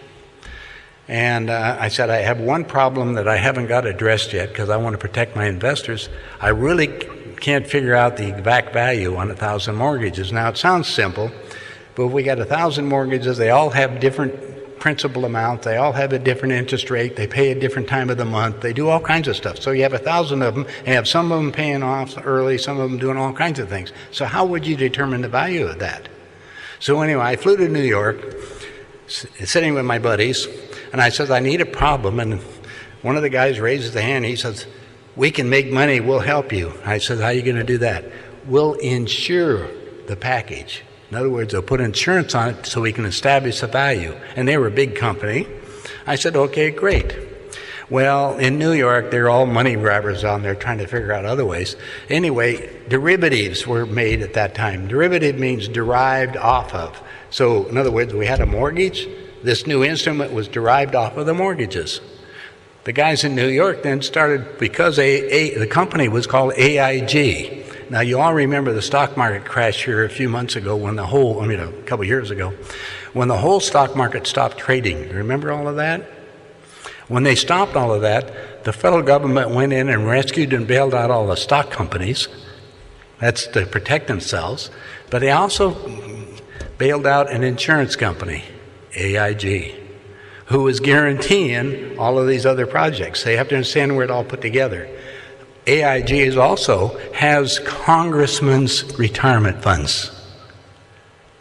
And I said, I have one problem that I haven't got addressed yet because I want to protect my investors. I really can't figure out the exact value on 1,000 mortgages. Now, it sounds simple, but we got 1,000 mortgages. They all have different principal amounts. They all have a different interest rate. They pay a different time of the month. They do all kinds of stuff. So you have 1,000 of them, and you have some of them paying off early, some of them doing all kinds of things. So how would you determine the value of that? So anyway, I flew to New York, sitting with my buddies, and I said, I need a problem. And one of the guys raises the hand. He says, we can make money. We'll help you. I said, how are you going to do that? We'll insure the package. In other words, they'll put insurance on it so we can establish a value. And they were a big company. I said, okay, great. Well, in New York, they're all money grabbers on there trying to figure out other ways. Anyway, derivatives were made at that time. Derivative means derived off of. So, in other words, we had a mortgage. This new instrument was derived off of the mortgages. The guys in New York then started, because the company was called AIG. Now, you all remember the stock market crash here a few months ago when a couple years ago, when the whole stock market stopped trading. Remember all of that? When they stopped all of that, the federal government went in and rescued and bailed out all the stock companies. That's to protect themselves. But they also bailed out an insurance company, AIG, who was guaranteeing all of these other projects. They have to understand where it all put together. AIG also has congressmen's retirement funds.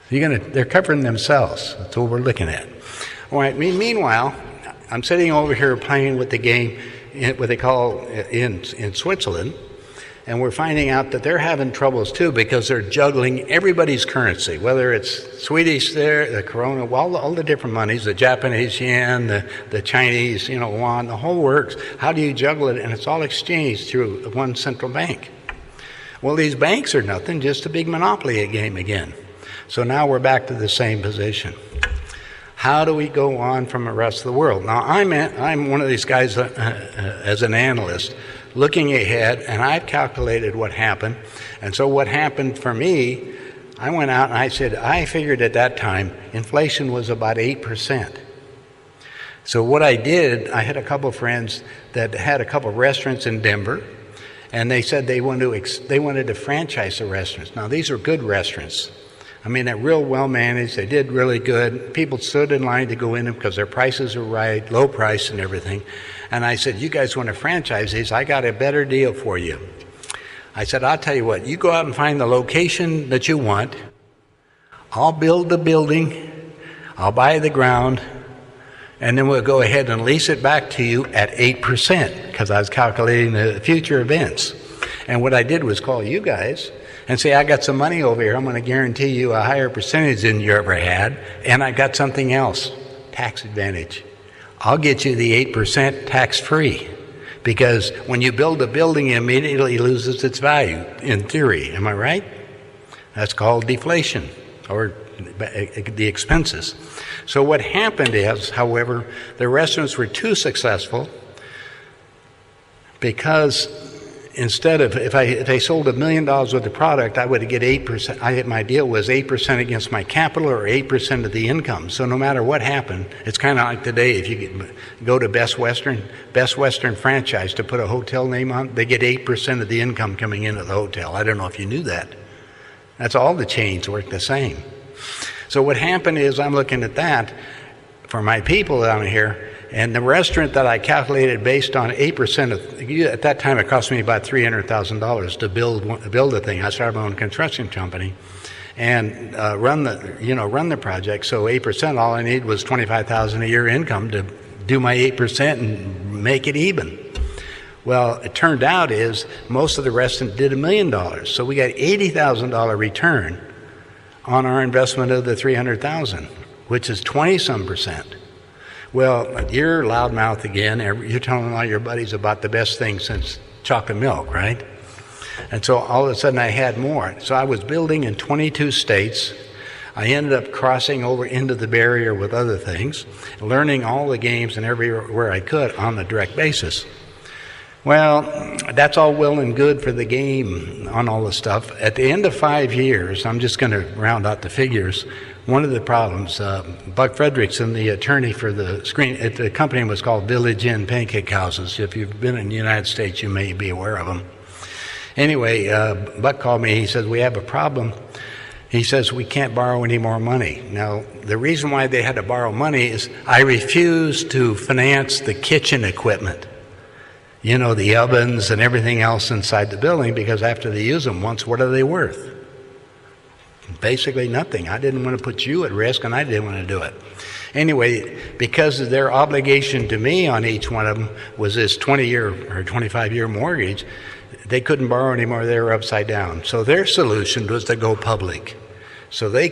They're covering themselves. That's what we're looking at. All right. Meanwhile, I'm sitting over here playing with the game, what they call in Switzerland, and we're finding out that they're having troubles too because they're juggling everybody's currency, whether it's Swedish there, the krona, all the different monies, the Japanese yen, the Chinese, yuan, the whole works. How do you juggle it? And it's all exchanged through one central bank. Well, these banks are nothing, just a big monopoly game again. So now we're back to the same position. How do we go on from the rest of the world? Now, I'm one of these guys as an analyst looking ahead, and I've calculated what happened. And so what happened for me, I went out and I said, I figured at that time inflation was about 8%. So what I did, I had a couple of friends that had a couple of restaurants in Denver, and they said they wanted to franchise the restaurants. Now, these are good restaurants. I mean, they're real well managed. They did really good. People stood in line to go in them because their prices are right, low price and everything. And I said, you guys want to franchise these? I got a better deal for you. I said, I'll tell you what, you go out and find the location that you want. I'll build the building. I'll buy the ground. And then we'll go ahead and lease it back to you at 8% because I was calculating the future events. And what I did was call you guys and say, I got some money over here. I'm going to guarantee you a higher percentage than you ever had. And I got something else, tax advantage. I'll get you the 8% tax-free because when you build a building, it immediately loses its value, in theory. Am I right? That's called deflation or the expenses. So what happened is, however, the restaurants were too successful because instead of, if they sold $1 million worth of product, I would get 8%. My deal was 8% against my capital or 8% of the income. So no matter what happened, it's kind of like today, if you go to Best Western franchise to put a hotel name on, they get 8% of the income coming into the hotel. I don't know if you knew that. That's all the chains work the same. So what happened is I'm looking at that for my people down here, And the restaurant that I calculated based on 8% of, at that time it cost me about $300,000 to build the thing. I started my own construction company and run the project. So 8%, all I needed was $25,000 a year income to do my 8% and make it even. Well, it turned out is most of the restaurant did $1 million. So we got $80,000 return on our investment of the $300,000, which is 20-some%. Well, you're loudmouth again. You're telling all your buddies about the best thing since chocolate milk, right? And so all of a sudden I had more. So I was building in 22 states. I ended up crossing over into the barrier with other things, learning all the games and everywhere I could on a direct basis. Well, that's all well and good for the game on all the stuff. At the end of 5 years, I'm just going to round out the figures. One of the problems, Buck Fredrickson, the attorney for the company was called Village Inn Pancake Houses. If you've been in the United States, you may be aware of them. Anyway, Buck called me. He says, we have a problem. He says, we can't borrow any more money. Now, the reason why they had to borrow money is I refused to finance the kitchen equipment. You know, the ovens and everything else inside the building, because after they use them once, what are they worth? Basically nothing. I didn't want to put you at risk, and I didn't want to do it. Anyway, because their obligation to me on each one of them was this 20-year or 25-year mortgage, they couldn't borrow anymore. They were upside down. So their solution was to go public. So they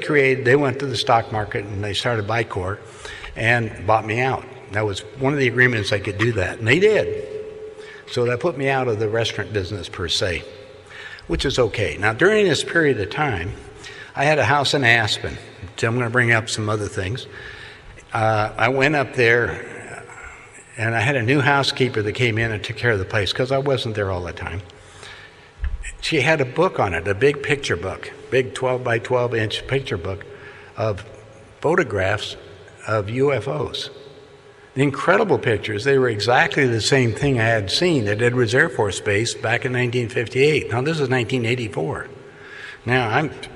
went to the stock market, and they started Bicor and bought me out. That was one of the agreements I could do that, and they did. So that put me out of the restaurant business per se, which is okay. Now, during this period of time, I had a house in Aspen. So I'm going to bring up some other things. I went up there, and I had a new housekeeper that came in and took care of the place because I wasn't there all the time. She had a book on it, a big picture book, big 12 by 12 inch picture book of photographs of UFOs. The incredible pictures, they were exactly the same thing I had seen at Edwards Air Force Base back in 1958. Now, this is 1984. Now,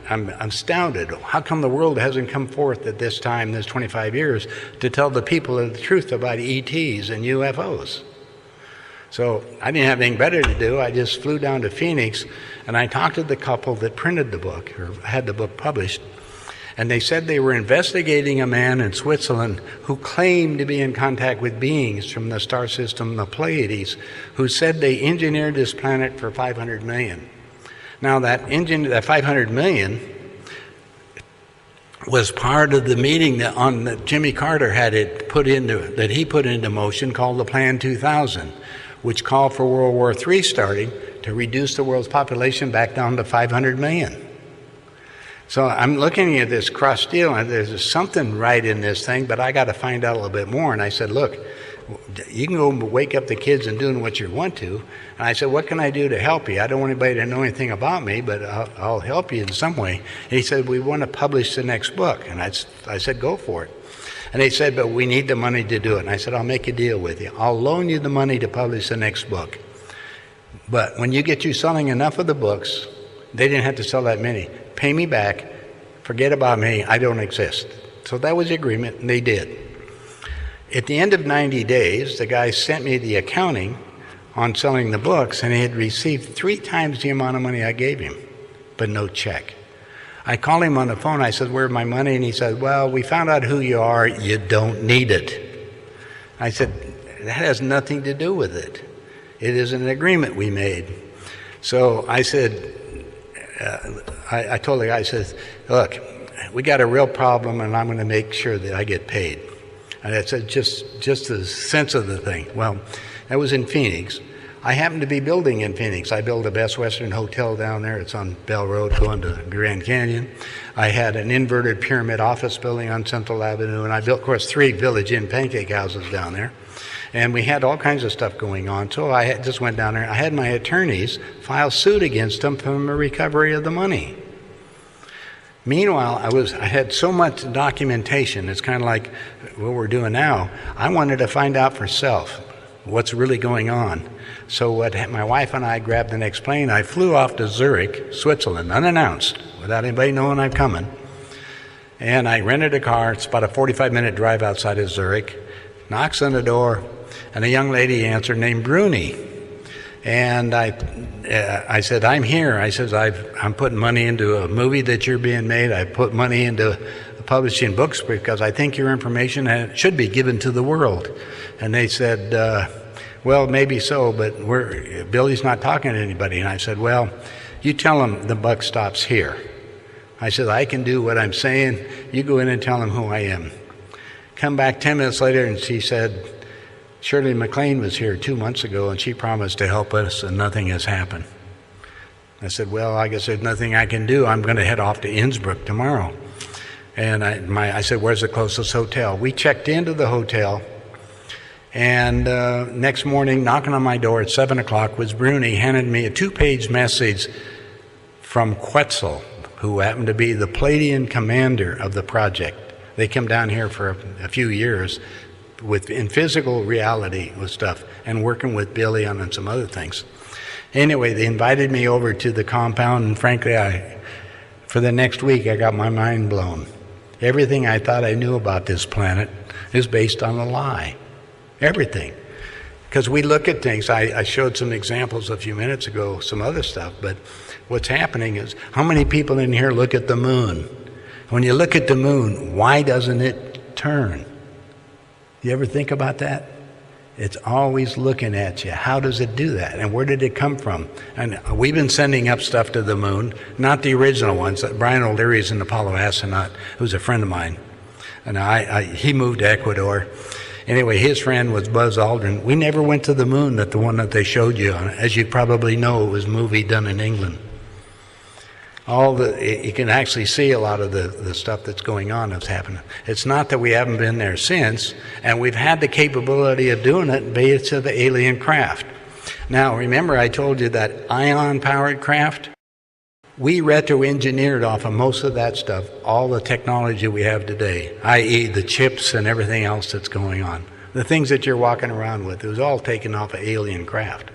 I'm astounded. How come the world hasn't come forth at this time, this 25 years, to tell the people the truth about ETs and UFOs? So I didn't have anything better to do. I just flew down to Phoenix, and I talked to the couple that printed the book, or had the book published. And they said they were investigating a man in Switzerland who claimed to be in contact with beings from the star system, the Pleiades, who said they engineered this planet for $500 million. Now, that $500 million was part of the meeting that Jimmy Carter had he put into motion, called the Plan 2000, which called for World War III starting to reduce the world's population back down to 500 million. So I'm looking at this cross deal, and there's something right in this thing, but I got to find out a little bit more. And I said, look, you can go wake up the kids and doing what you want to. And I said, what can I do to help you? I don't want anybody to know anything about me, but I'll help you in some way. And he said, we want to publish the next book. And I said, go for it. And they said, but we need the money to do it. And I said, I'll make a deal with you. I'll loan you the money to publish the next book. But when you get you selling enough of the books, they didn't have to sell that many. Pay me back, forget about me, I don't exist. So that was the agreement, and they did. At the end of 90 days, the guy sent me the accounting on selling the books, and he had received 3 times the amount of money I gave him, but no check. I called him on the phone, I said, where's my money? And he said, well, we found out who you are, you don't need it. I said, that has nothing to do with it. It is an agreement we made. So I said, I told the guy, I said, look, we got a real problem, and I'm going to make sure that I get paid. And that's just the sense of the thing. Well, that was in Phoenix. I happened to be building in Phoenix. I built a Best Western hotel down there. It's on Bell Road going to Grand Canyon. I had an inverted pyramid office building on Central Avenue, and I built, of course, 3 Village Inn pancake houses down there. And we had all kinds of stuff going on. So I just went down there. I had my attorneys file suit against them for the recovery of the money. Meanwhile, I had so much documentation. It's kind of like what we're doing now. I wanted to find out for self what's really going on. So my wife and I grabbed the next plane. I flew off to Zurich, Switzerland, unannounced, without anybody knowing I'm coming. And I rented a car. It's about a 45-minute drive outside of Zurich. knocks on the door, and a young lady answered named Bruni. And I said, I'm here. I said, I'm putting money into a movie that you're being made. I put money into publishing books because I think your information should be given to the world. And they said, well, maybe so, but Billy's not talking to anybody. And I said, well, you tell him the buck stops here. I said, I can do what I'm saying. You go in and tell him who I am. Come back 10 minutes later, and she said, Shirley MacLaine was here 2 months ago, and she promised to help us, and nothing has happened. I said, well, I guess there's nothing I can do. I'm going to head off to Innsbruck tomorrow. And I said, where's the closest hotel? We checked into the hotel, and next morning, knocking on my door at 7 o'clock was Bruni, handed me a 2-page message from Quetzal, who happened to be the Palladian commander of the project. They come down here for a few years in physical reality with stuff and working with Billy on some other things. Anyway, they invited me over to the compound, and frankly, for the next week, I got my mind blown. Everything I thought I knew about this planet is based on a lie. Everything. Because we look at things, I showed some examples a few minutes ago, some other stuff, but what's happening is, how many people in here look at the moon? When you look at the moon, why doesn't it turn? You ever think about that? It's always looking at you. How does it do that? And where did it come from? And we've been sending up stuff to the moon, not the original ones. Brian O'Leary is an Apollo astronaut, who's a friend of mine. And he moved to Ecuador. Anyway, his friend was Buzz Aldrin. We never went to the moon, the one that they showed you on. As you probably know, it was a movie done in England. You can actually see a lot of the stuff that's going on that's happening. It's not that we haven't been there since, and we've had the capability of doing it based on the alien craft. Now, remember I told you that ion-powered craft? We retro-engineered off of most of that stuff, all the technology we have today, i.e. the chips and everything else that's going on. The things that you're walking around with, it was all taken off of alien craft.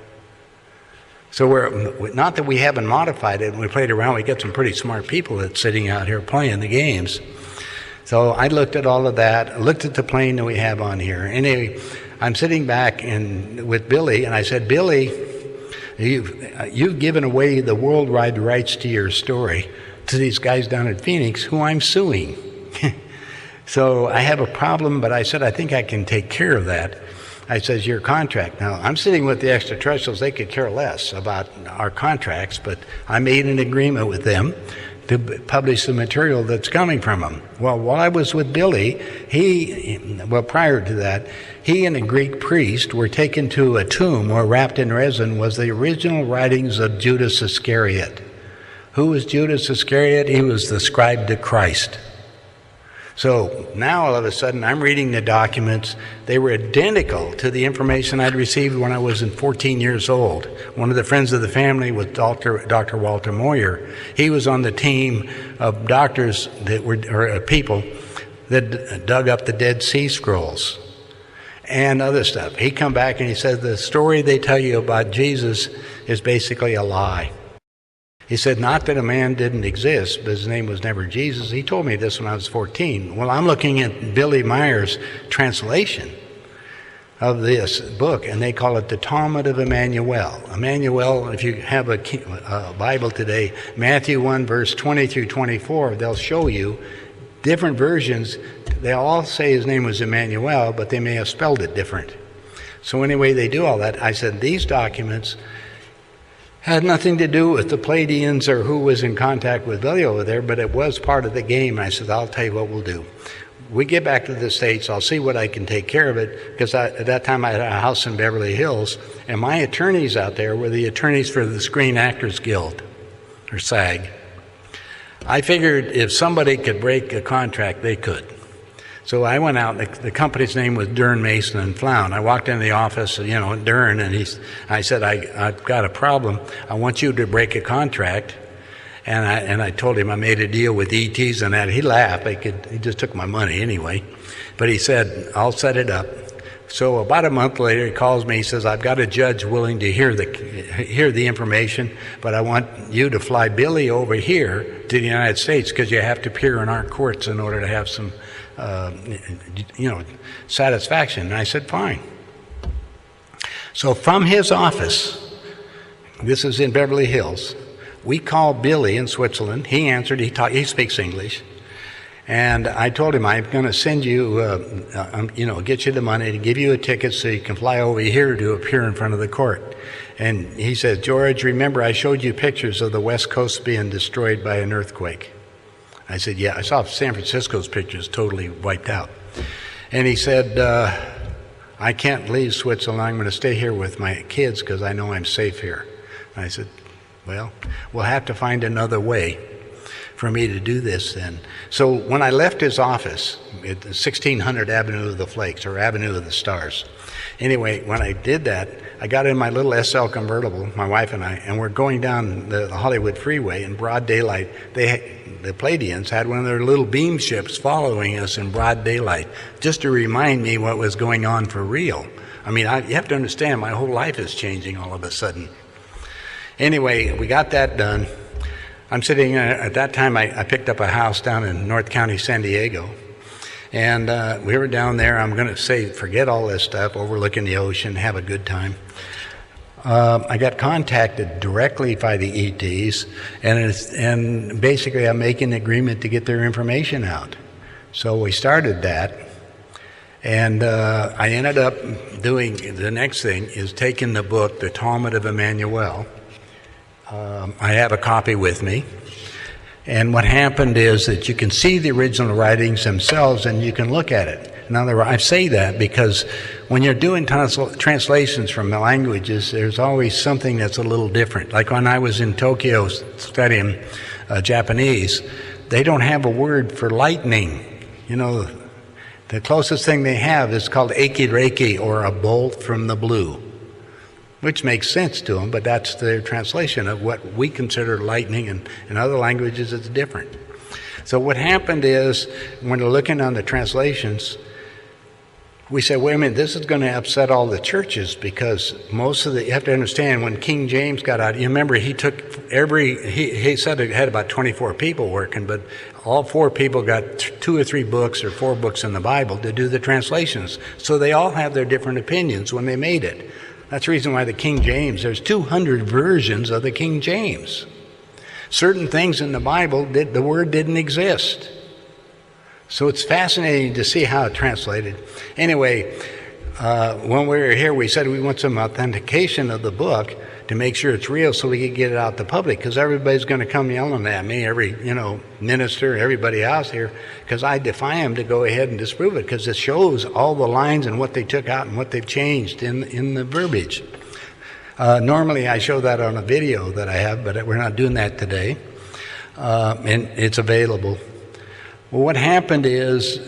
So we're not that we haven't modified it and we played around. We got some pretty smart people that's sitting out here playing the games. So I looked at all of that, looked at the plane that we have on here. Anyway, I'm sitting back with Billy, and I said, Billy, you've given away the worldwide rights to your story to these guys down at Phoenix who I'm suing. So I have a problem, but I said, I think I can take care of that. I says, your contract. Now, I'm sitting with the extraterrestrials. They could care less about our contracts, but I made an agreement with them to publish the material that's coming from them. Well, while I was with Billy, prior to that, he and a Greek priest were taken to a tomb where wrapped in resin was the original writings of Judas Iscariot. Who was Judas Iscariot? He was the scribe to Christ. So now all of a sudden I'm reading the documents. They were identical to the information I'd received when I was 14 years old. One of the friends of the family was Dr. Walter Moyer. He was on the team of doctors people that dug up the Dead Sea Scrolls and other stuff. He come back and he said the story they tell you about Jesus is basically a lie. He said, not that a man didn't exist, but his name was never Jesus. He told me this when I was 14. Well, I'm looking at Billy Meyer's translation of this book, and they call it the Talmud of Emmanuel. Emmanuel, if you have a Bible today, Matthew 1, verse 20 through 24, they'll show you different versions. They'll all say his name was Emmanuel, but they may have spelled it different. So anyway, they do all that. I said, these documents had nothing to do with the Palladians or who was in contact with Billy over there, but it was part of the game. I said, I'll tell you what we'll do. We get back to the States, I'll see what I can take care of it, because at that time I had a house in Beverly Hills, and my attorneys out there were the attorneys for the Screen Actors Guild, or SAG. I figured if somebody could break a contract, they could. So I went out, the company's name was Dern, Mason, and Flown. I walked into the office, Dern, and I said, I've got a problem. I want you to break a contract. And I told him I made a deal with ETs and that. He laughed. He just took my money anyway. But he said, I'll set it up. So about a month later, he calls me. He says, I've got a judge willing to hear the information, but I want you to fly Billy over here to the United States because you have to appear in our courts in order to have some satisfaction. And I said, fine. So from his office, this is in Beverly Hills, we called Billy in Switzerland. He answered. He speaks English. And I told him, I'm going to send you, get you the money to give you a ticket so you can fly over here to appear in front of the court. And he said, George, remember I showed you pictures of the West Coast being destroyed by an earthquake. I said, yeah, I saw San Francisco's pictures totally wiped out. And he said, I can't leave Switzerland. I'm going to stay here with my kids because I know I'm safe here. And I said, well, we'll have to find another way for me to do this then. So when I left his office at 1600 Avenue of the Flakes, or Avenue of the Stars, anyway, when I did that, I got in my little SL convertible, my wife and I, and we're going down the Hollywood freeway in broad daylight. The Palladians had one of their little beam ships following us in broad daylight, just to remind me what was going on for real. I mean, you have to understand, my whole life is changing all of a sudden. Anyway, we got that done. I'm sitting, at that time, I picked up a house down in North County, San Diego. And we were down there. I'm going to say, forget all this stuff, overlooking the ocean, have a good time. I got contacted directly by the ETs, and basically I'm making an agreement to get their information out. So we started that. And I ended up doing, the next thing is taking the book, The Talmud of Emmanuel. I have a copy with me. And what happened is that you can see the original writings themselves and you can look at it. In other words, I say that because when you're doing translations from the languages, there's always something that's a little different. Like when I was in Tokyo studying Japanese, they don't have a word for lightning. The closest thing they have is called ekireiki, or a bolt from the blue, which makes sense to them, but that's their translation of what we consider lightning, and in other languages it's different. So what happened is, when we're looking on the translations, we said, wait a minute, this is going to upset all the churches, because you have to understand, when King James got out, you remember he said it had about 24 people working, but all 4 people got 2 or 3 books or 4 books in the Bible to do the translations. So they all have their different opinions when they made it. That's the reason why the King James, there's 200 versions of the King James. Certain things in the Bible, the word didn't exist. So it's fascinating to see how it translated. Anyway, when we were here, we said we want some authentication of the book to make sure it's real so we could get it out to the public, because everybody's going to come yelling at me, every minister, everybody else here, because I defy them to go ahead and disprove it, because it shows all the lines and what they took out and what they've changed in the verbiage. Normally I show that on a video that I have, but we're not doing that today, and it's available. Well, what happened is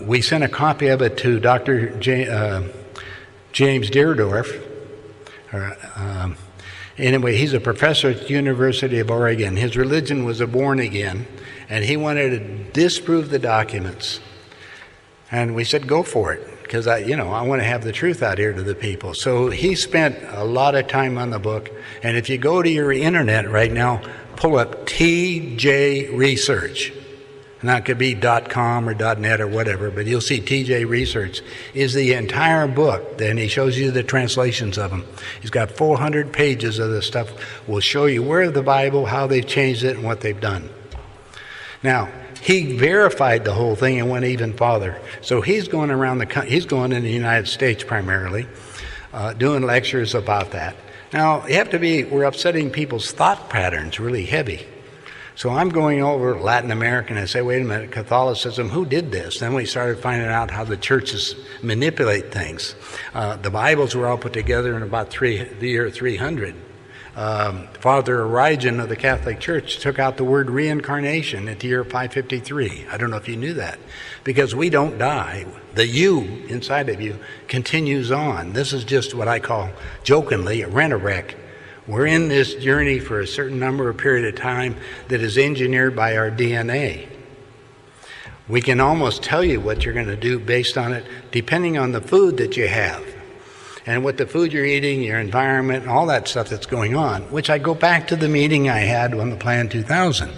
we sent a copy of it to Dr. James Deerdorf. Anyway, he's a professor at the University of Oregon. His religion was a born again, and he wanted to disprove the documents. And we said, go for it, because I want to have the truth out here to the people. So he spent a lot of time on the book. And if you go to your internet right now, pull up TJ Research. Now it could be .com or .net or whatever, but you'll see TJ Research is the entire book. Then he shows you the translations of them. He's got 400 pages of this stuff. We'll show you where the Bible, how they've changed it, and what they've done. Now, he verified the whole thing and went even farther. So he's going around he's going in the United States primarily, doing lectures about that. Now, we're upsetting people's thought patterns really heavy. So I'm going over Latin America and I say, wait a minute, Catholicism, who did this? Then we started finding out how the churches manipulate things. The Bibles were all put together in about the year 300. Father Origen of the Catholic Church took out the word reincarnation at the year 553. I don't know if you knew that. Because we don't die. The you inside of you continues on. This is just what I call, jokingly, a rent-a-wreck. We're in this journey for a certain period of time that is engineered by our DNA. We can almost tell you what you're going to do based on it, depending on the food that you have. And what the food you're eating, your environment, and all that stuff that's going on, which I go back to the meeting I had on the Plan 2000.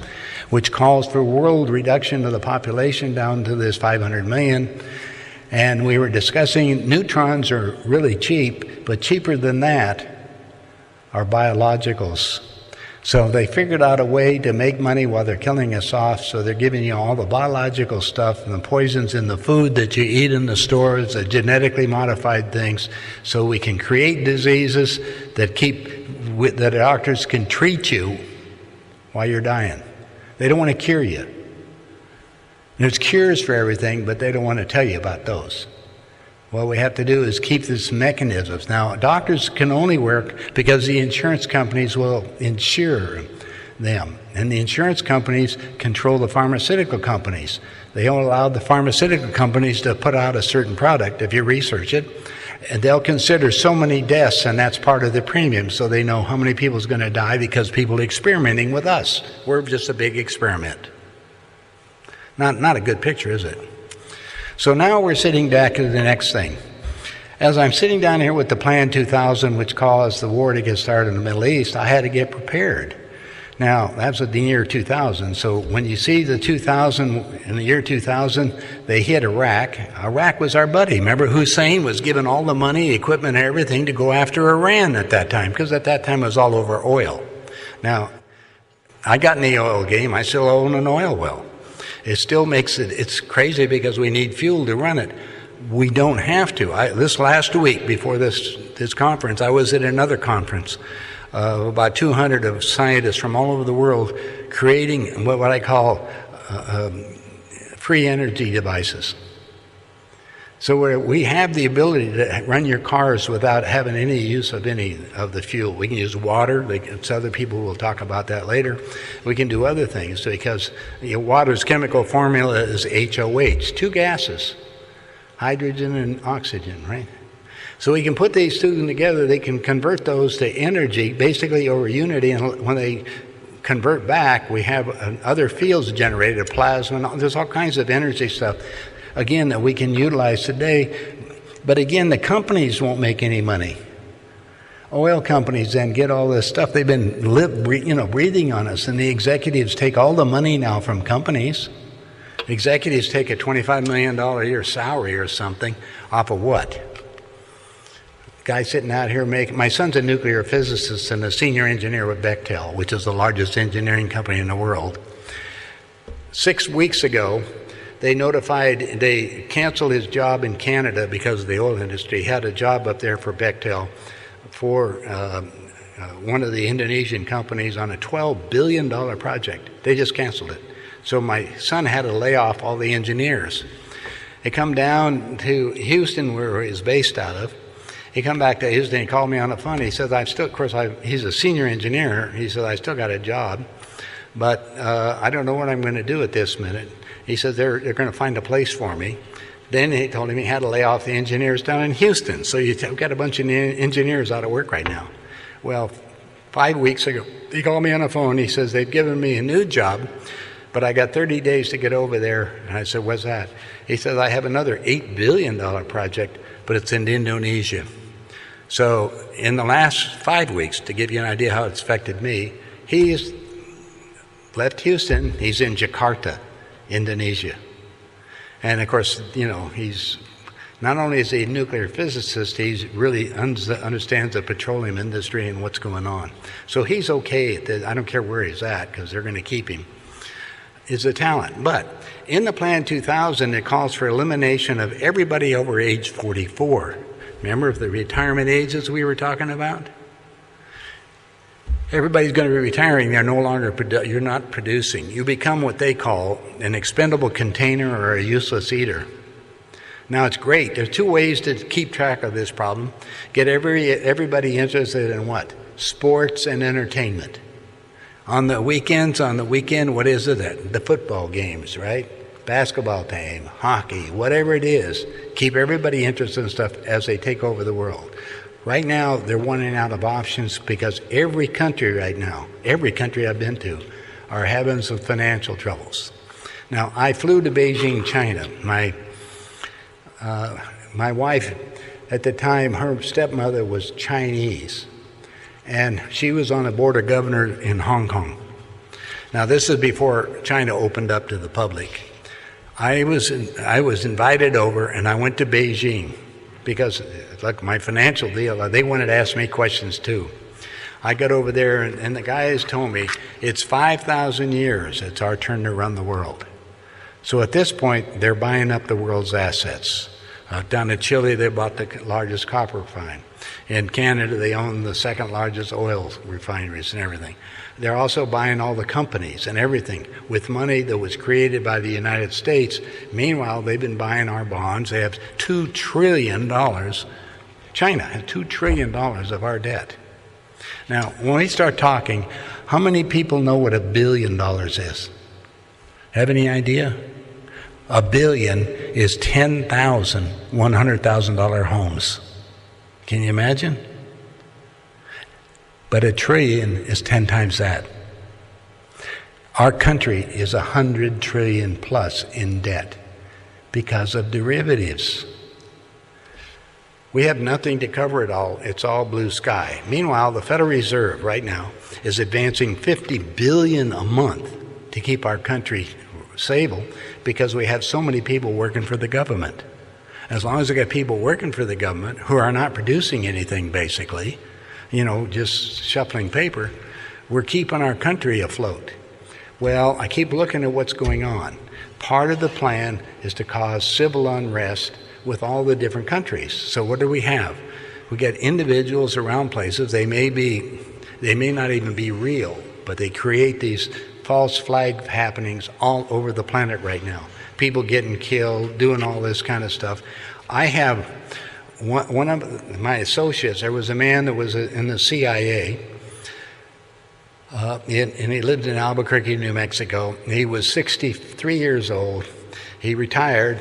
which calls for world reduction of the population down to this 500 million. And we were discussing neutrons are really cheap, but cheaper than that are biologicals. So they figured out a way to make money while they're killing us off, so they're giving you all the biological stuff and the poisons in the food that you eat in the stores, the genetically modified things, so we can create diseases that that doctors can treat you while you're dying. They don't want to cure you. There's cures for everything, but they don't want to tell you about those. What we have to do is keep these mechanisms. Now, doctors can only work because the insurance companies will insure them. And the insurance companies control the pharmaceutical companies. They don't allow the pharmaceutical companies to put out a certain product, if you research it. And they'll consider so many deaths, and that's part of the premium, so they know how many people is going to die because people are experimenting with us. We're just a big experiment. Not a good picture, is it? So now we're sitting back to the next thing. As I'm sitting down here with the Plan 2000, which caused the war to get started in the Middle East, I had to get prepared. Now, that's the year 2000. So when you see the 2000, in the year 2000, they hit Iraq. Iraq was our buddy. Remember, Hussein was given all the money, equipment, and everything to go after Iran at that time, because at that time it was all over oil. Now, I got in the oil game. I still own an oil well. It still makes it's crazy because we need fuel to run it. We don't have to. This last week, before this conference, I was at another conference of about 200 of scientists from all over the world creating what I call free energy devices. So we have the ability to run your cars without having any use of any of the fuel. We can use water. Other people will talk about that later. We can do other things because water's chemical formula is HOH, two gases, hydrogen and oxygen, right? So we can put these two together. They can convert those to energy, basically over unity, and when they convert back, we have other fields generated, plasma, and there's all kinds of energy stuff, again, that we can utilize today. But again, the companies won't make any money. Oil companies then get all this stuff. They've been breathing on us, and the executives take all the money now from companies. Executives take a $25 million a year salary or something off of what? Guy sitting out here my son's a nuclear physicist and a senior engineer with Bechtel, which is the largest engineering company in the world. 6 weeks ago, they canceled his job in Canada because of the oil industry. He had a job up there for Bechtel for one of the Indonesian companies on a $12 billion project. They just canceled it. So my son had to lay off all the engineers. They come down to Houston, where he's based out of. He come back to Houston, he called me on the phone. He says, he's a senior engineer. He said, I still got a job, but I don't know what I'm going to do at this minute. He said, they're going to find a place for me. Then he told him he had to lay off the engineers down in Houston. So you've got a bunch of engineers out of work right now. Well, 5 weeks ago, he called me on the phone. He says, they've given me a new job, but I got 30 days to get over there. And I said, what's that? He says, I have another $8 billion project, but it's in Indonesia. So in the last 5 weeks, to give you an idea how it's affected me, he's left Houston. He's in Jakarta, Indonesia. And of course, he's not only is he a nuclear physicist, he really understands the petroleum industry and what's going on. So he's okay at that. I don't care where he's at because they're going to keep him. It's a talent. But in the Plan 2000, it calls for elimination of everybody over age 44. Remember the retirement ages we were talking about? Everybody's going to be retiring. They're no longer, you're not producing. You become what they call an expendable container or a useless eater. Now it's great. There's two ways to keep track of this problem. Get everybody interested in what? Sports and entertainment. On the weekend, what is it? The football games, right? Basketball team, hockey, whatever it is. Keep everybody interested in stuff as they take over the world. Right now, they're running out of options because every country right now, every country I've been to, are having some financial troubles. Now, I flew to Beijing, China. My wife, at the time, her stepmother was Chinese, and she was on the board of governors in Hong Kong. Now, this is before China opened up to the public. I was invited over, and I went to Beijing because, look, my financial deal, they wanted to ask me questions too. I got over there, and the guys told me, it's 5,000 years, it's our turn to run the world. So at this point, they're buying up the world's assets. Down in Chile, they bought the largest copper refine. In Canada, they own the second largest oil refineries and everything. They're also buying all the companies and everything with money that was created by the United States. Meanwhile, they've been buying our bonds. They have $2 trillion. China has $2 trillion of our debt. Now, when we start talking, how many people know what $1 billion is? Have any idea? $1 billion is 10,000 $100,000 homes. Can you imagine? But $1 trillion is 10 times that. Our country is 100 trillion plus in debt because of derivatives. We have nothing to cover it all. It's all blue sky. Meanwhile, the Federal Reserve right now is advancing $50 billion a month to keep our country stable because we have so many people working for the government. As long as we got people working for the government who are not producing anything, basically, just shuffling paper, we're keeping our country afloat. Well, I keep looking at what's going on. Part of the plan is to cause civil unrest with all the different countries. So what do we have? We get individuals around places. They may not even be real, but they create these false flag happenings all over the planet right now. People getting killed, doing all this kind of stuff. I have one of my associates, there was a man that was in the CIA, and he lived in Albuquerque, New Mexico. He was 63 years old. He retired.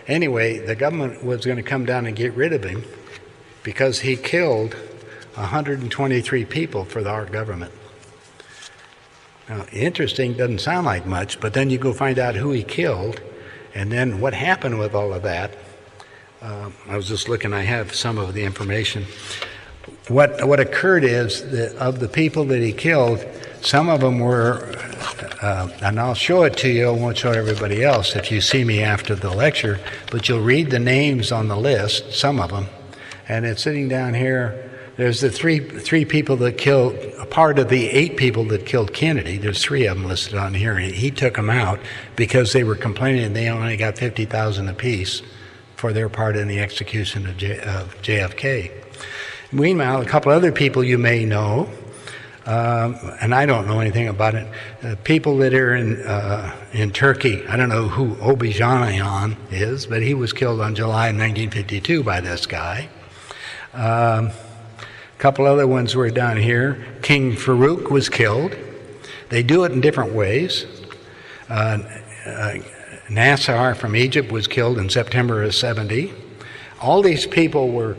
Anyway, the government was going to come down and get rid of him because he killed 123 people for our government. Now, interesting, doesn't sound like much, but then you go find out who he killed, and then what happened with all of that. I was just looking, I have some of the information. What occurred is that of the people that he killed, some of them were, and I'll show it to you, I won't show everybody else if you see me after the lecture, but you'll read the names on the list, some of them, and it's sitting down here. There's the three people that killed, a part of the 8 people that killed Kennedy. There's 3 of them listed on here, and he took them out because they were complaining they only got $50,000 apiece for their part in the execution of JFK. Meanwhile, a couple other people you may know, and I don't know anything about it, people that are in Turkey. I don't know who Obasanjo is, but he was killed on July 1952 by this guy. A couple other ones were down here. King Farouk was killed. They do it in different ways. Nasser from Egypt was killed in September of 70. All these people were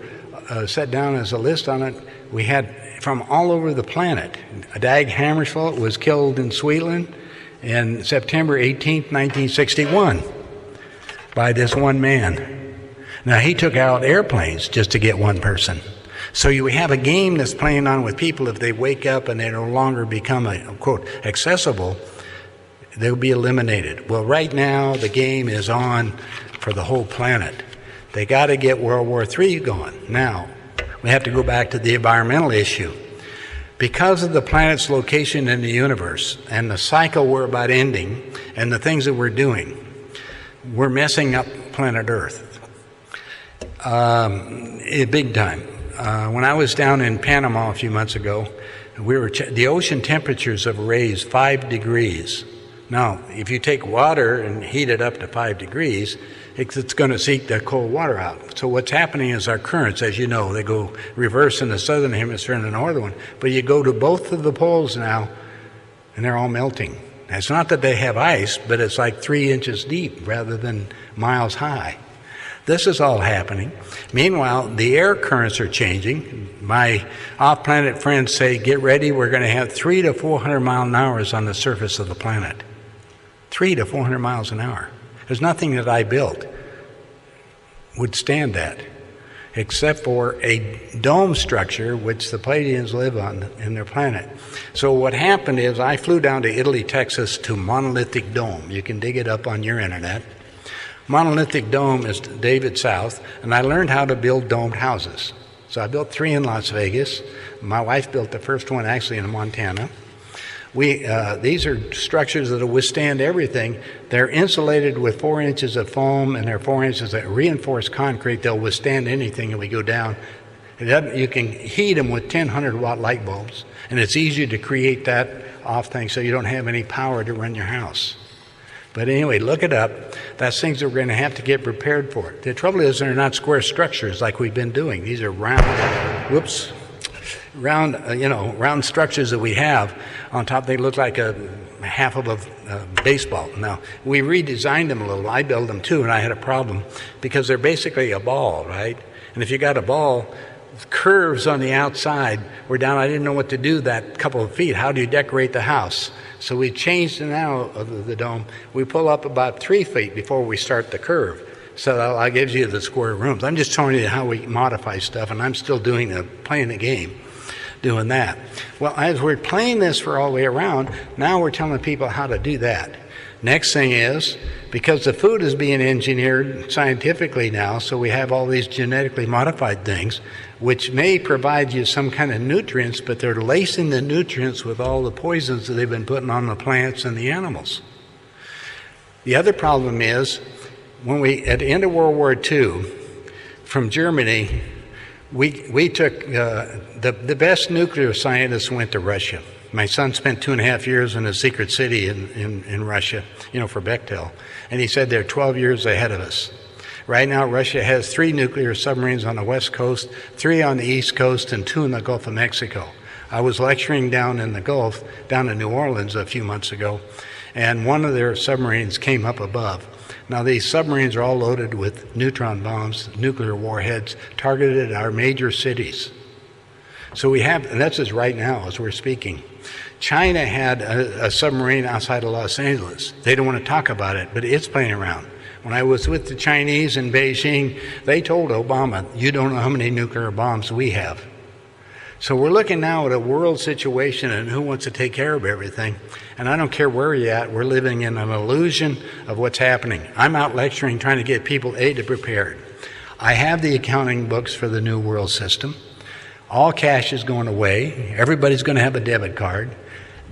set down as a list on it. We had from all over the planet. Dag Hammarskjöld was killed in Sweden in September 18th, 1961 by this one man. Now, he took out airplanes just to get one person. So you have a game that's playing on with people. If they wake up and they no longer become, quote, accessible, they'll be eliminated. Well, right now, the game is on for the whole planet. They got to get World War III going. Now, we have to go back to the environmental issue. Because of the planet's location in the universe and the cycle we're about ending and the things that we're doing, we're messing up planet Earth. Big time. When I was down in Panama a few months ago, the ocean temperatures have raised 5 degrees. Now, if you take water and heat it up to 5 degrees, it's going to seek the cold water out. So what's happening is our currents, as you know, they go reverse in the southern hemisphere and the northern one. But you go to both of the poles now, and they're all melting. Now, it's not that they have ice, but it's like 3 inches deep rather than miles high. This is all happening. Meanwhile, the air currents are changing. My off-planet friends say, get ready, we're going to have 300 to 400 mile an hour on the surface of the planet. 300 to 400 miles an hour. There's nothing that I built would stand that. except for a dome structure which the Pleiadians live on in their planet. So what happened is I flew down to Italy, Texas to Monolithic Dome. You can dig it up on your internet. Monolithic Dome is David South, and I learned how to build domed houses. So I built 3 in Las Vegas. My wife built the first one actually in Montana. These are structures that will withstand everything. They're insulated with 4 inches of foam, and they're 4 inches of reinforced concrete. They'll withstand anything if we go down. You can heat them with 1,000-watt light bulbs, and it's easier to create that off thing so you don't have any power to run your house. But anyway, look it up. That's things that we're going to have to get prepared for. The trouble is they're not square structures like we've been doing. These are round structures that we have. On top, they look like a half of a baseball. Now, we redesigned them a little. I built them too, and I had a problem because they're basically a ball, right? And if you got a ball, curves on the outside were down. I didn't know what to do that couple of feet. How do you decorate the house? So we changed now of the dome. We pull up about 3 feet before we start the curve. So that gives you the square rooms. I'm just showing you how we modify stuff, and I'm still playing the game, doing that. Well, as we're playing this for all the way around, now we're telling people how to do that. Next thing is, because the food is being engineered scientifically now, so we have all these genetically modified things, which may provide you some kind of nutrients, but they're lacing the nutrients with all the poisons that they've been putting on the plants and the animals. The other problem is, at the end of World War II, from Germany, we took the best nuclear scientists went to Russia. My son spent 2.5 years in a secret city in Russia, for Bechtel, and he said they're 12 years ahead of us. Right now, Russia has 3 nuclear submarines on the west coast, 3 on the east coast, and 2 in the Gulf of Mexico. I was lecturing down in the Gulf, down in New Orleans a few months ago, and one of their submarines came up above. Now, these submarines are all loaded with neutron bombs, nuclear warheads, targeted at our major cities. So we have, and that's just right now as we're speaking. China had a submarine outside of Los Angeles. They don't want to talk about it, but it's playing around. When I was with the Chinese in Beijing, they told Obama, you don't know how many nuclear bombs we have. So we're looking now at a world situation and who wants to take care of everything. And I don't care where you're at, we're living in an illusion of what's happening. I'm out lecturing, trying to get people to prepared. I have the accounting books for the new world system. All cash is going away. Everybody's going to have a debit card.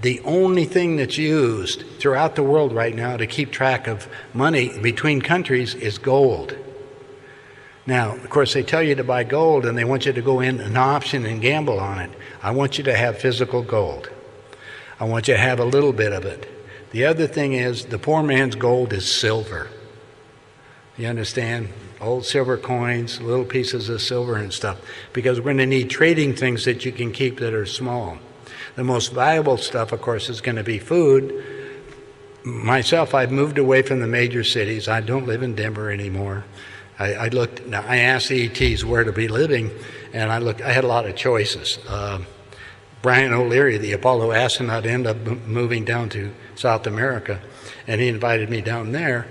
The only thing that's used throughout the world right now to keep track of money between countries is gold. Now, of course, they tell you to buy gold and they want you to go in an option and gamble on it. I want you to have physical gold. I want you to have a little bit of it. The other thing is the poor man's gold is silver. You understand? Old silver coins, little pieces of silver and stuff, because we're going to need trading things that you can keep that are small. The most valuable stuff, of course, is going to be food. Myself, I've moved away from the major cities. I don't live in Denver anymore. I asked the ETs where to be living, and I had a lot of choices. Brian O'Leary, the Apollo astronaut, ended up moving down to South America, and he invited me down there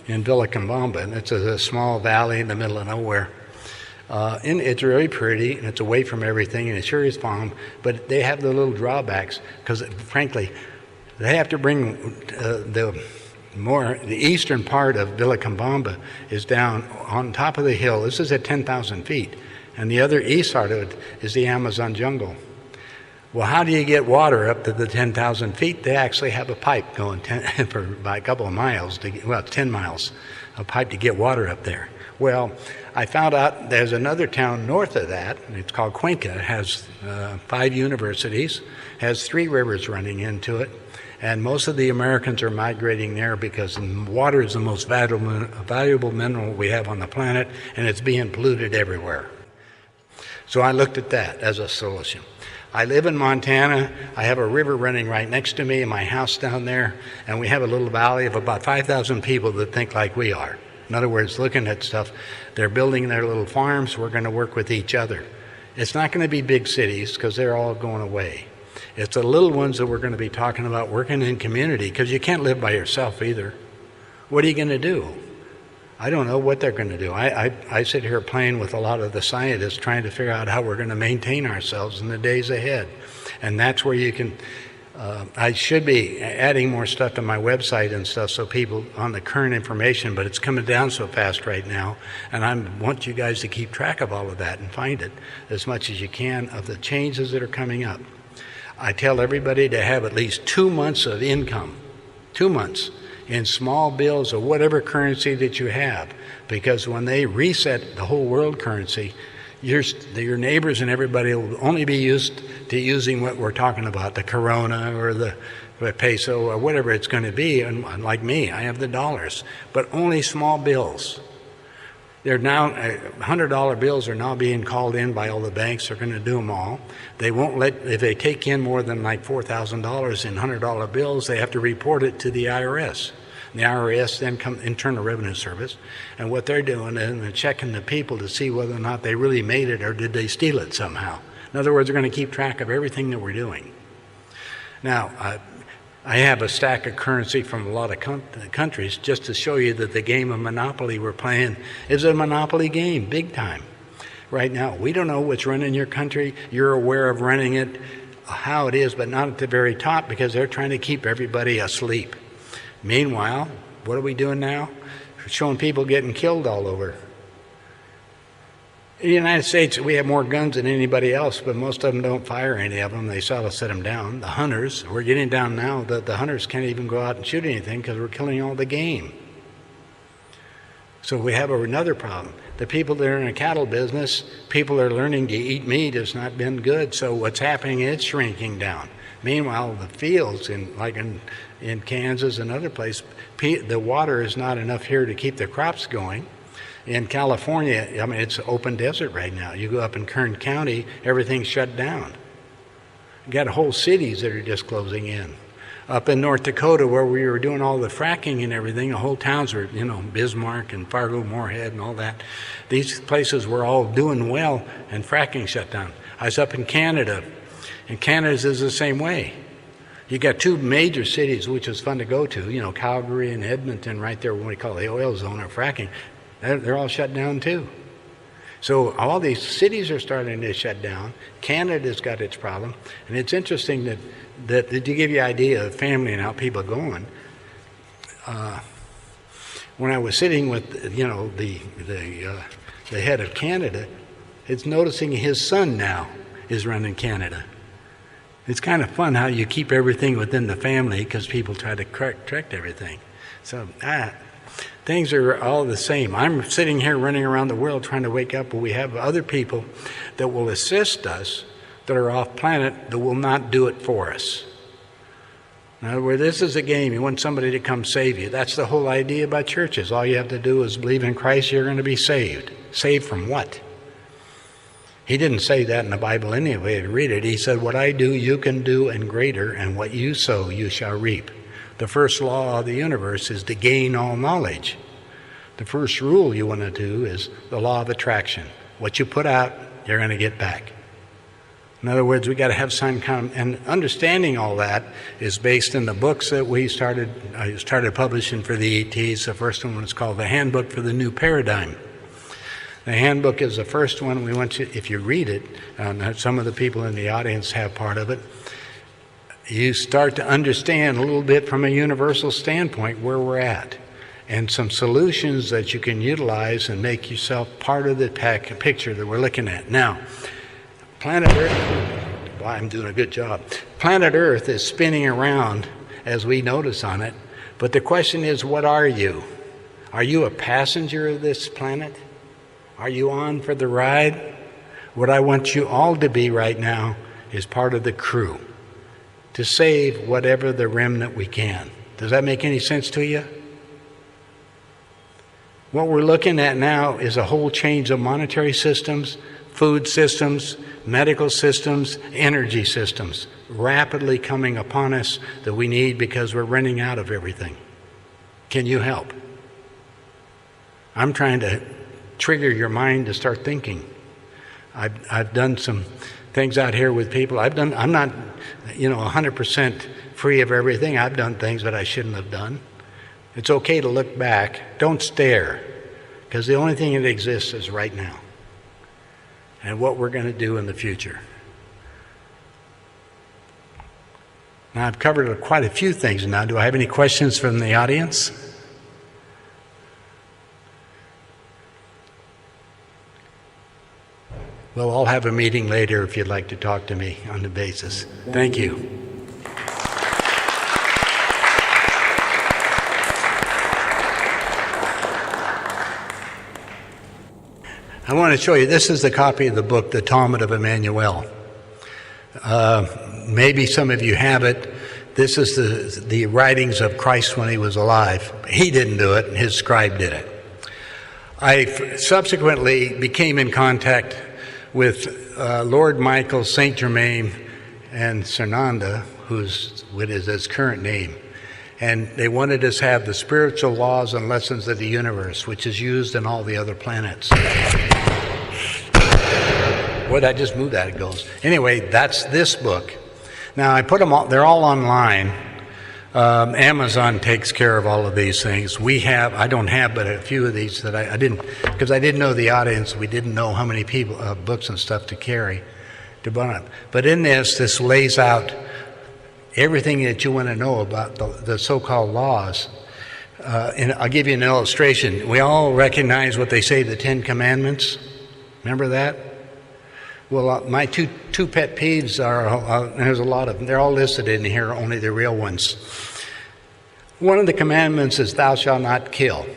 in Vilcabamba, and it's a small valley in the middle of nowhere. And it's really pretty, and it's away from everything, and it sure is fun, but they have the little drawbacks, because frankly, they have to bring the eastern part of Vilcabamba is down on top of the hill. This is at 10,000 feet, and the other east part of it is the Amazon jungle. Well, how do you get water up to the 10,000 feet? They actually have a pipe going by a couple of miles, 10 miles, a pipe to get water up there. Well, I found out there's another town north of that, and it's called Cuenca. It has 5 universities, has 3 rivers running into it, and most of the Americans are migrating there because water is the most valuable mineral we have on the planet, and it's being polluted everywhere. So I looked at that as a solution. I live in Montana. I have a river running right next to me in my house down there, and we have a little valley of about 5,000 people that think like we are. In other words, looking at stuff, they're building their little farms. We're going to work with each other. It's not going to be big cities because they're all going away. It's the little ones that we're going to be talking about working in community, because you can't live by yourself either. What are you going to do? I don't know what they're going to do. I sit here playing with a lot of the scientists trying to figure out how we're going to maintain ourselves in the days ahead. And that's where you can, I should be adding more stuff to my website and stuff so people on the current information, but it's coming down so fast right now. And I want you guys to keep track of all of that and find it as much as you can of the changes that are coming up. I tell everybody to have at least 2 months of income, 2 months, in small bills or whatever currency that you have, because when they reset the whole world currency, your neighbors and everybody will only be used to using what we're talking about, the corona or the peso or whatever it's going to be. And like me, I have the dollars, but only small bills. They're now $100 bills are now being called in by all the banks. They're going to do them all. They won't let, if they take in more than like $4,000 in $100 bills, they have to report it to the IRS. The IRS then comes, Internal Revenue Service, and what they're doing is they're checking the people to see whether or not they really made it or did they steal it somehow. In other words, they're going to keep track of everything that we're doing. Now, I have a stack of currency from a lot of countries just to show you that the game of Monopoly we're playing is a Monopoly game, big time. Right now, we don't know what's running your country. You're aware of running it, how it is, but not at the very top because they're trying to keep everybody asleep. Meanwhile, what are we doing now? We're showing people getting killed all over. In the United States, we have more guns than anybody else, but most of them don't fire any of them. They sort of set them down. The hunters, we're getting down now that the hunters can't even go out and shoot anything because we're killing all the game. So we have another problem. The people that are in the cattle business, people are learning to eat meat has not been good. So what's happening is shrinking down. Meanwhile, the fields, in Kansas and other places, the water is not enough here to keep the crops going. In California, I mean, it's open desert right now. You go up in Kern County, everything's shut down. You got whole cities that are just closing in. Up in North Dakota, where we were doing all the fracking and everything, the whole towns were, Bismarck and Fargo, Moorhead and all that. These places were all doing well, and fracking shut down. I was up in Canada, and Canada's is the same way. You got two major cities, which is fun to go to, Calgary and Edmonton, right there, what we call the oil zone or fracking. They're all shut down too. So all these cities are starting to shut down. Canada's got its problem. And it's interesting that to give you an idea of family and how people are going, when I was sitting with, the head of Canada, it's noticing his son now is running Canada. It's kind of fun how you keep everything within the family because people try to correct everything. So things are all the same. I'm sitting here running around the world trying to wake up, but we have other people that will assist us that are off planet that will not do it for us. In other words, this is a game. You want somebody to come save you. That's the whole idea about churches. All you have to do is believe in Christ, you're going to be saved. Saved from what? He didn't say that in the Bible anyway to read it. He said, what I do, you can do, and greater, and what you sow, you shall reap. The first law of the universe is to gain all knowledge. The first rule you want to do is the law of attraction. What you put out, you're going to get back. In other words, we got to have some kind of, and understanding all that is based in the books that I started publishing for the ETs. The first one was called The Handbook for the New Paradigm. The handbook is the first one. We want you, if you read it, some of the people in the audience have part of it, you start to understand a little bit from a universal standpoint where we're at and some solutions that you can utilize and make yourself part of the picture that we're looking at. Now, planet Earth, well, I'm doing a good job. Planet Earth is spinning around as we notice on it, but the question is, what are you? Are you a passenger of this planet? Are you on for the ride? What I want you all to be right now is part of the crew, to save whatever the remnant we can. Does that make any sense to you? What we're looking at now is a whole change of monetary systems, food systems, medical systems, energy systems, rapidly coming upon us that we need because we're running out of everything. Can you help? I'm trying to trigger your mind to start thinking. I've done some things out here with people. I'm not 100% free of everything. I've done things that I shouldn't have done. It's okay to look back. Don't stare. because the only thing that exists is right now and what we're going to do in the future. Now, I've covered quite a few things now. Do I have any questions from the audience? We'll all have a meeting later if you'd like to talk to me on the basis. Thank you. I want to show you, this is the copy of the book, The Talmud of Emmanuel. Maybe some of you have it. This is the writings of Christ when he was alive. He didn't do it, his scribe did it. I subsequently became in contact with Lord Michael Saint Germain and Cernanda, what is his current name. And they wanted us to have the spiritual laws and lessons of the universe, which is used in all the other planets. Boy, I just moved that, it goes. Anyway, that's this book. Now, I put them all, they're all online. Amazon takes care of all of these things. I don't have but a few of these that I didn't, because I didn't know the audience. We didn't know how many people, books and stuff to carry, to buy. But in this lays out everything that you want to know about the so-called laws. And I'll give you an illustration. We all recognize what they say, the Ten Commandments. Remember that? Well, my two pet peeves are, there's a lot of them. They're all listed in here, only the real ones. One of the commandments is thou shalt not kill.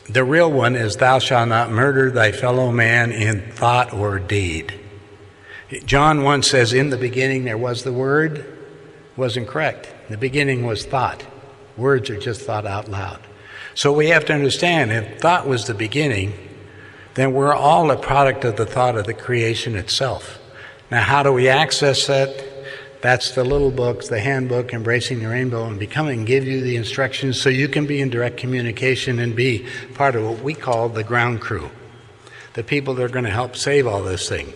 The real one is thou shalt not murder thy fellow man in thought or deed. John 1 says, in the beginning there was the Word. Wasn't correct. The beginning was thought. Words are just thought out loud. So we have to understand, if thought was the beginning, then we're all a product of the thought of the creation itself. Now, how do we access that? That's the little book, the handbook, Embracing the Rainbow and Becoming, give you the instructions so you can be in direct communication and be part of what we call the ground crew, the people that are going to help save all this thing.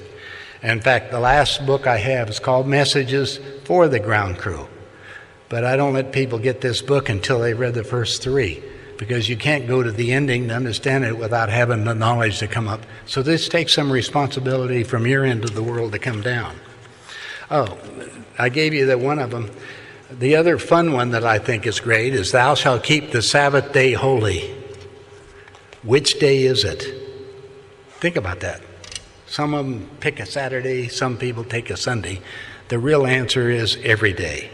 In fact, the last book I have is called Messages for the Ground Crew. But I don't let people get this book until they've read the first 3, because you can't go to the ending to understand it without having the knowledge to come up. So this takes some responsibility from your end of the world to come down. Oh, I gave you that one of them. The other fun one that I think is great is thou shalt keep the Sabbath day holy. Which day is it? Think about that. Some of them pick a Saturday, some people take a Sunday. The real answer is every day.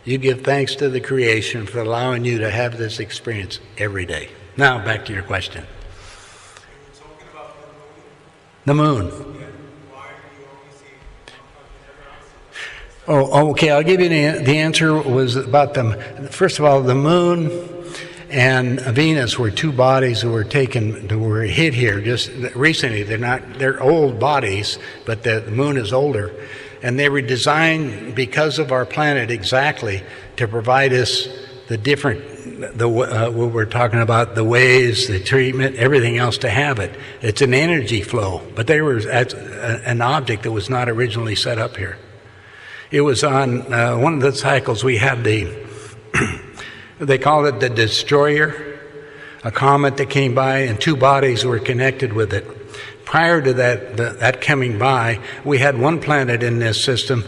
You give thanks to the creation for allowing you to have this experience every day. Now, back to your question. You're talking about the moon. The moon. Yeah. Why do you only see Oh, okay, I'll give you the answer was about them. First of all, the moon and Venus were two bodies that were hit here just recently. They're old bodies, but the moon is older. And they were designed because of our planet exactly to provide us what we're talking about, the ways, the treatment, everything else to have it. It's an energy flow, but they were an object that was not originally set up here. It was on one of the cycles we had they called it the Destroyer, a comet that came by and two bodies were connected with it. Prior to that coming by, we had one planet in this system.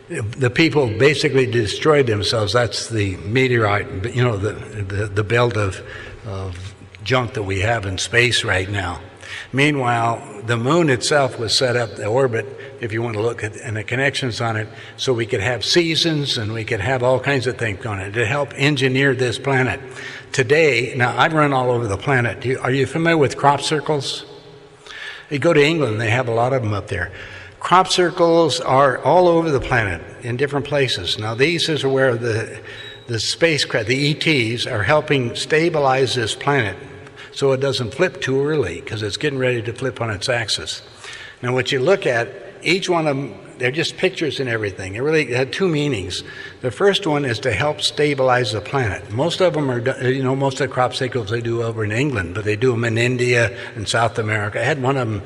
The people basically destroyed themselves. That's the meteorite, the belt of junk that we have in space right now. Meanwhile, the moon itself was set up, the orbit, if you want to look at, and the connections on it, so we could have seasons and we could have all kinds of things on it to help engineer this planet. Today, now I've run all over the planet. Are you familiar with crop circles? You go to England, they have a lot of them up there. Crop circles are all over the planet in different places. Now these is where the spacecraft, the ETs, are helping stabilize this planet so it doesn't flip too early, because it's getting ready to flip on its axis. Now what you look at, each one of them, they're just pictures and everything. They really had two meanings. The first one is to help stabilize the planet. Most of them are, most of the crop circles they do over in England, but they do them in India and South America. I had one of them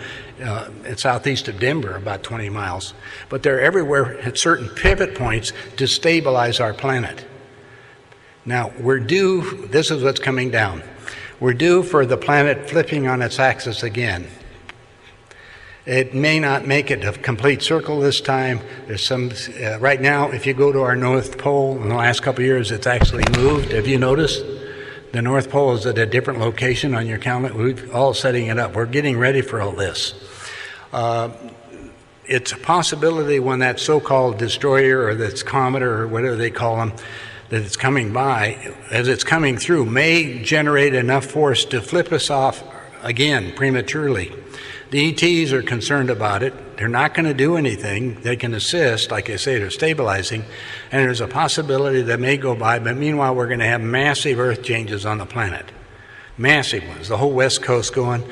in southeast of Denver, about 20 miles. But they're everywhere at certain pivot points to stabilize our planet. Now, this is what's coming down. We're due for the planet flipping on its axis again. It may not make it a complete circle this time. There's some, right now, if you go to our North Pole in the last couple of years, it's actually moved. Have you noticed? The North Pole is at a different location on your calendar. We're all setting it up. We're getting ready for all this. It's a possibility when that so-called destroyer or this comet or whatever they call them, that it's coming by, as it's coming through, may generate enough force to flip us off again prematurely. The ETs are concerned about it. They're not going to do anything. They can assist, like I say, they're stabilizing, and there's a possibility that may go by, but meanwhile we're going to have massive earth changes on the planet. Massive ones, the whole West Coast going.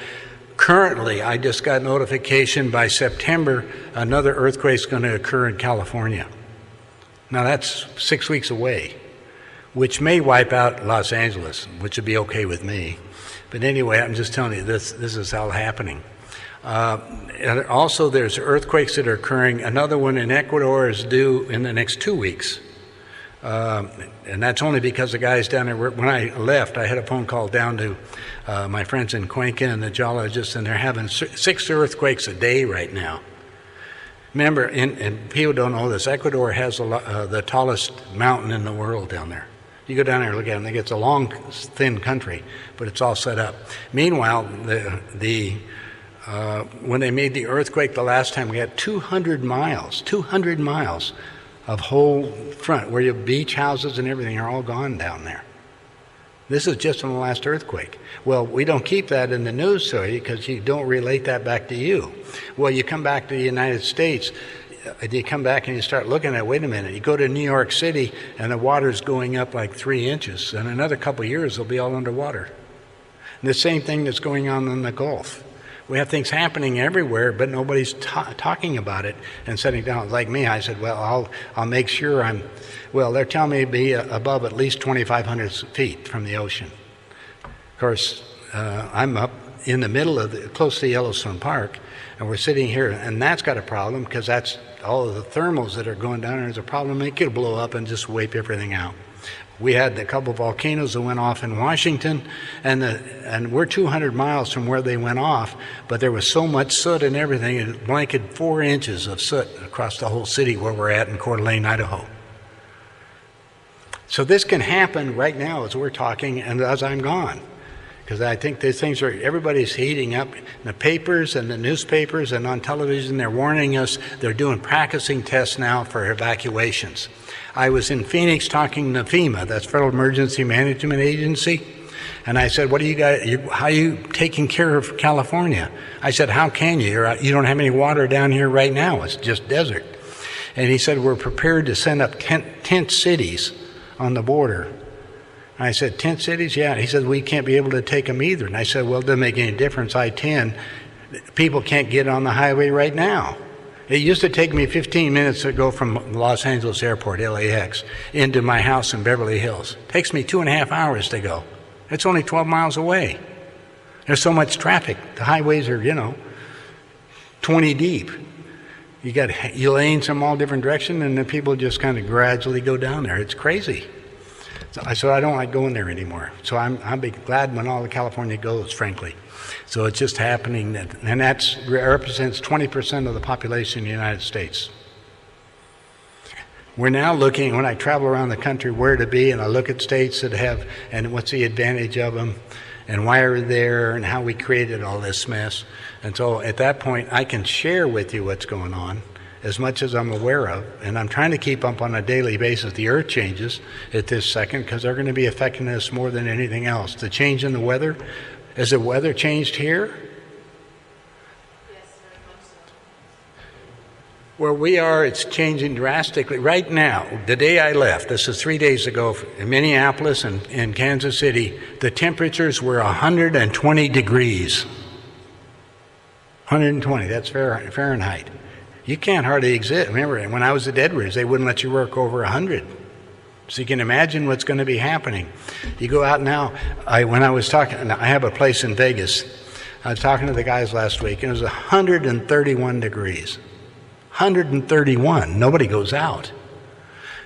Currently, I just got notification by September another earthquake's going to occur in California. Now that's 6 weeks away, which may wipe out Los Angeles, which would be okay with me. But anyway, I'm just telling you, this is all happening. And also, there's earthquakes that are occurring. Another one in Ecuador is due in the next 2 weeks. And that's only because the guys down there, when I left, I had a phone call down to my friends in Cuenca and the geologists, and they're having 6 earthquakes a day right now. Remember, and people don't know this, Ecuador has the tallest mountain in the world down there. You go down there and look at it, and it's a long, thin country, but it's all set up. Meanwhile, when they made the earthquake the last time, we had 200 miles of whole front, where your beach houses and everything are all gone down there. This is just from the last earthquake. Well, we don't keep that in the news story because you don't relate that back to you. Well, you come back to the United States, you come back and you start looking at, wait a minute, you go to New York City and the water's going up like 3 inches. In another couple of years, they'll be all underwater. And the same thing that's going on in the Gulf. We have things happening everywhere, but nobody's talking about it and sitting down. Like me, I said, well, I'll make sure they're telling me to be above at least 2,500 feet from the ocean. Of course, I'm up in the middle of close to Yellowstone Park, and we're sitting here, and that's got a problem because that's all of the thermals that are going down there. There's a problem. It could blow up and just wipe everything out. We had a couple of volcanoes that went off in Washington, and we're 200 miles from where they went off, but there was so much soot and everything, it blanketed 4 inches of soot across the whole city where we're at in Coeur d'Alene, Idaho. So this can happen right now as we're talking and as I'm gone, because I think these things everybody's heating up. In the papers and the newspapers and on television, they're warning us. They're doing practicing tests now for evacuations. I was in Phoenix talking to FEMA, that's Federal Emergency Management Agency, and I said, what do you guys, how are you taking care of California? I said, how can you? You don't have any water down here right now. It's just desert. And he said, we're prepared to send up tent cities on the border. I said, tent cities? Yeah. He said, we can't be able to take them either. And I said, well, it doesn't make any difference. I-10, people can't get on the highway right now. It used to take me 15 minutes to go from Los Angeles Airport, LAX, into my house in Beverly Hills. It takes me 2.5 hours to go. It's only 12 miles away. There's so much traffic. The highways are, 20 deep. You got lanes from all different directions, and the people just kind of gradually go down there. It's crazy. So I don't like going there anymore. So I'll be glad when all of California goes, frankly. So it's just happening, and that represents 20% of the population in the United States. We're now looking, when I travel around the country, where to be, and I look at states that have, and what's the advantage of them, and why are they there, and how we created all this mess. And so at that point, I can share with you what's going on, as much as I'm aware of, and I'm trying to keep up on a daily basis the earth changes at this second, because they're going to be affecting us more than anything else. The change in the weather, has the weather changed here? Yes, very much so. Where we are, it's changing drastically. Right now, the day I left, this is 3 days ago, in Minneapolis and in Kansas City, the temperatures were 120 degrees. 120, that's Fahrenheit. You can't hardly exist. Remember, when I was at Edwards, they wouldn't let you work over 100. So you can imagine what's going to be happening. You go out now, when I was talking, I have a place in Vegas. I was talking to the guys last week, and it was 131 degrees. 131. Nobody goes out.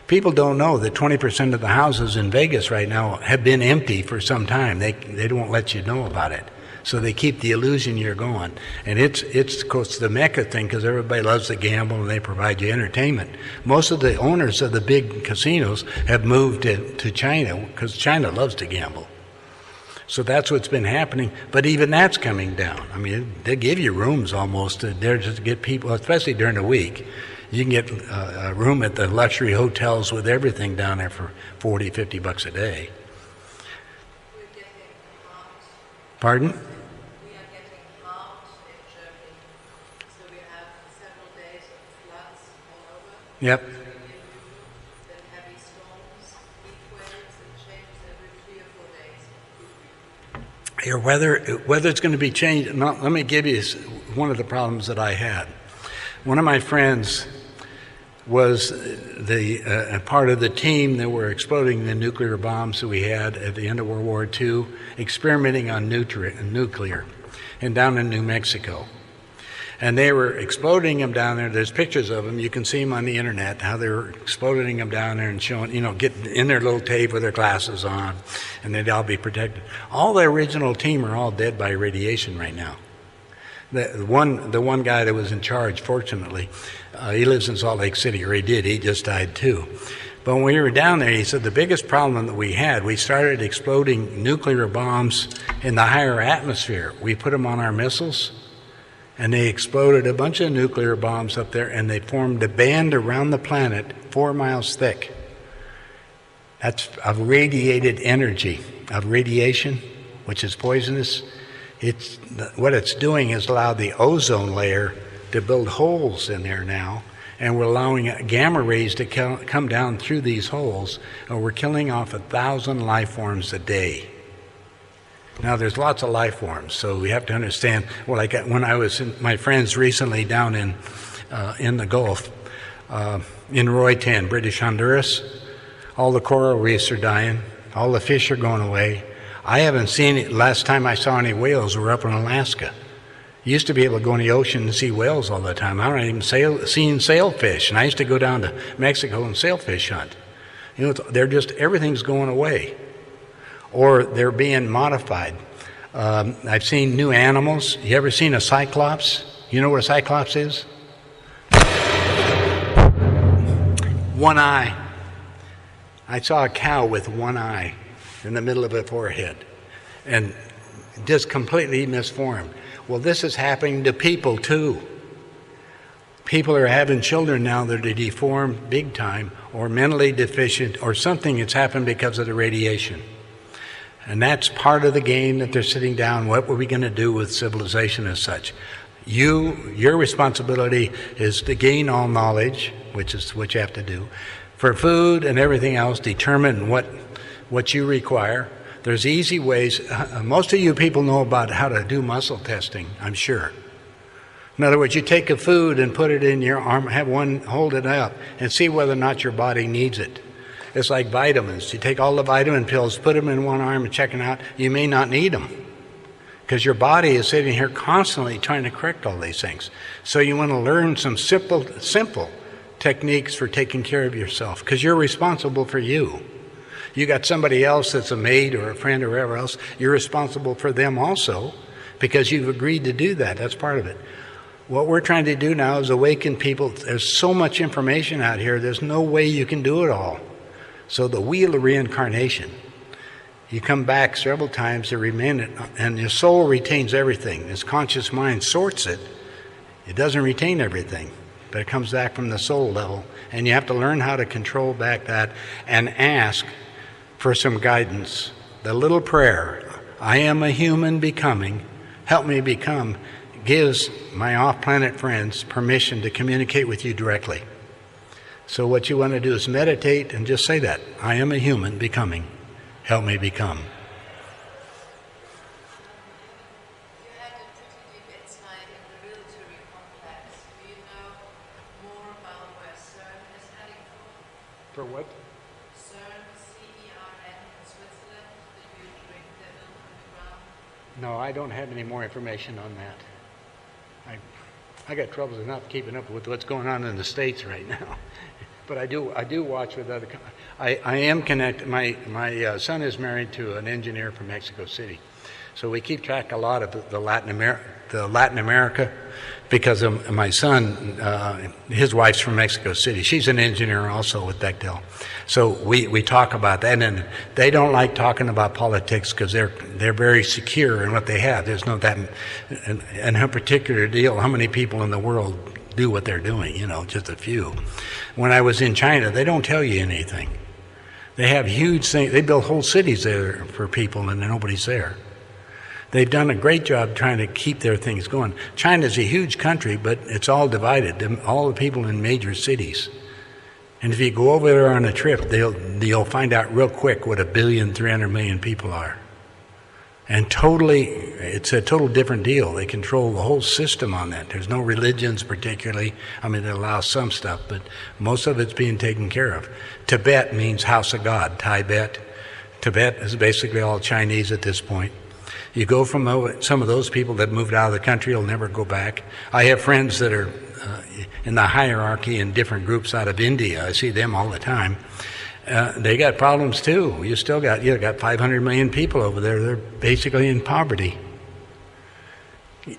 People don't know that 20% of the houses in Vegas right now have been empty for some time. They don't let you know about it. So they keep the illusion you're going. And it's of course, the Mecca thing because everybody loves to gamble and they provide you entertainment. Most of the owners of the big casinos have moved to China because China loves to gamble. So that's what's been happening. But even that's coming down. I mean, they give you rooms almost there just to get people, especially during the week. You can get a room at the luxury hotels with everything down there for $40, $50 a day. We're getting harmed. Pardon? We are getting harmed in Germany. So we have several days of floods all over. Yep. Then heavy storms, heat waves, and changes every 3 or 4 days. Your weather's going to be changed. Now, let me give you one of the problems that I had. One of my friends was a part of the team that were exploding the nuclear bombs that we had at the end of World War II, experimenting on nuclear, and down in New Mexico. And they were exploding them down there. There's pictures of them. You can see them on the internet, how they were exploding them down there and showing, getting in their little cave with their glasses on, and they'd all be protected. All the original team are all dead by radiation right now. The one guy that was in charge, fortunately, he lives in Salt Lake City, or he did. He just died too. But when we were down there, he said the biggest problem that we had, we started exploding nuclear bombs in the higher atmosphere. We put them on our missiles, and they exploded a bunch of nuclear bombs up there, and they formed a band around the planet 4 miles thick. That's of radiated energy, of radiation, which is poisonous. What it's doing is allow the ozone layer to build holes in there now, and we're allowing gamma rays to come down through these holes, and we're killing off 1,000 life forms a day. Now, there's lots of life forms, so we have to understand. Well, like when I was my friends recently down in the Gulf, in Roytan, British Honduras, all the coral reefs are dying, all the fish are going away. I haven't seen it. Last time I saw any whales were up in Alaska. You used to be able to go in the ocean and see whales all the time. I don't even seen sailfish, and I used to go down to Mexico and sailfish hunt. Everything's going away, or they're being modified. I've seen new animals. You ever seen a cyclops? You know what a cyclops is? One eye. I saw a cow with one eye in the middle of her forehead, and just completely misformed. Well, this is happening to people too. People are having children now that are deformed big time, or mentally deficient, or something that's happened because of the radiation. And that's part of the game that they're sitting down. What were we going to do with civilization as such? Your responsibility is to gain all knowledge, which is what you have to do. For food and everything else, determine what you require. There's easy ways. Most of you people know about how to do muscle testing, I'm sure. In other words, you take a food and put it in your arm, hold it up, and see whether or not your body needs it. It's like vitamins. You take all the vitamin pills, put them in one arm and check them out. You may not need them because your body is sitting here constantly trying to correct all these things. So you want to learn some simple techniques for taking care of yourself because you're responsible for you. You got somebody else that's a maid or a friend or whatever else, you're responsible for them also because you've agreed to do that. That's part of it. What we're trying to do now is awaken people. There's so much information out here, there's no way you can do it all. So the wheel of reincarnation, you come back several times every minute, and your soul retains everything. This conscious mind sorts it. It doesn't retain everything, but it comes back from the soul level, and you have to learn how to control back that and ask for some guidance. The little prayer, I am a human becoming, help me become, gives my off-planet friends permission to communicate with you directly. So what you want to do is meditate and just say that. I am a human becoming, help me become. You had a pretty deep insight in the military complex. Do you know more about where CERN is heading for? For what? CERN, C-E-R-N, in Switzerland, the huge ring they built underground. No, I don't have any more information on that. I got troubles enough keeping up with what's going on in the States right now. But I do watch with other. I am connected. My son is married to an engineer from Mexico City, so we keep track a lot of the Latin America, because of my son. His wife's from Mexico City. She's an engineer also with Bechtel. So we talk about that, and they don't like talking about politics because they're very secure in what they have. There's no that, and her particular deal. How many people in the world do what they're doing? Just a few. When I was in China, they don't tell you anything. They have huge things. They build whole cities there for people, and nobody's there. They've done a great job trying to keep their things going. China's a huge country, but it's all divided. All the people in major cities. And if you go over there on a trip, you'll find out real quick what 1,300,000,000 people are. And it's a total different deal. They control the whole system on that. There's no religions particularly. I mean, they allow some stuff, but most of it's being taken care of. Tibet means house of God, Tibet. Tibet is basically all Chinese at this point. You go from some of those people that moved out of the country will never go back. I have friends that are in the hierarchy in different groups out of India. I see them all the time. They got problems too. You got 500 million people over there. They're basically in poverty.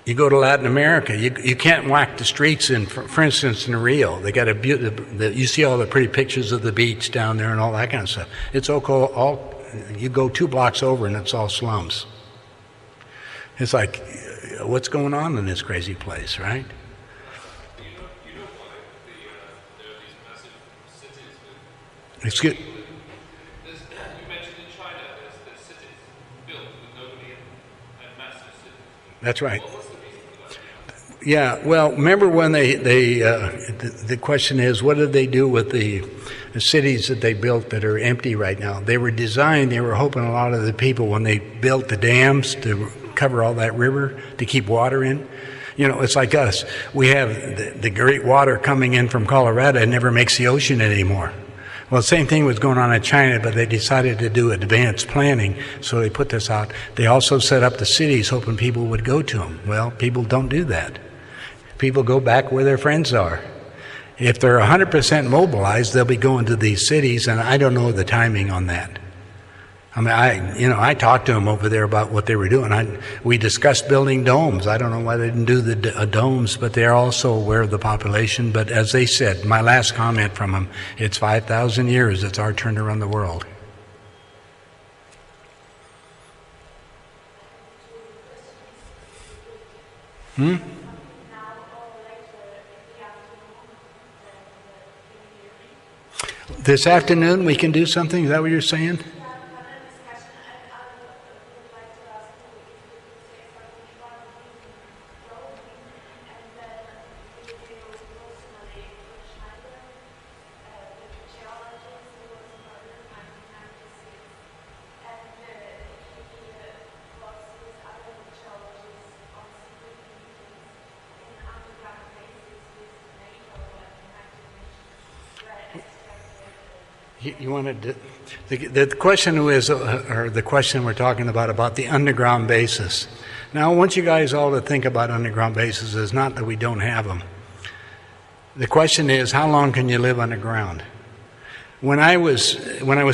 You go to Latin America, you can't walk the streets for instance, in Rio. They got you see all the pretty pictures of the beach down there and all that kind of stuff. It's all you go 2 blocks over and it's all slums. It's like, what's going on in this crazy place, right? You know why there are these massive cities with... Excuse. You mentioned in China there's cities built with nobody and massive cities. That's right. What's the reason for that? Yeah, well, remember when the question is, what did they do with the cities that they built that are empty right now? They were hoping a lot of the people, when they built the dams to cover all that river to keep water in. It's like us. We have the great water coming in from Colorado and never makes the ocean anymore. Well, the same thing was going on in China, but they decided to do advanced planning, so they put this out. They also set up the cities hoping people would go to them. Well, people don't do that. People go back where their friends are. If they're 100% mobilized, they'll be going to these cities, and I don't know the timing on that. I mean, I talked to them over there about what they were doing. We discussed building domes. I don't know why they didn't do the domes, but they're also aware of the population. But as they said, my last comment from them, it's 5,000 years. It's our turn to run the world. This afternoon we can do something? Is that what you're saying? You wanted to, the question was, or the question we're talking about the underground bases. Now, I want you guys all to think about underground bases. It's not that we don't have them. The question is, how long can you live underground? When I was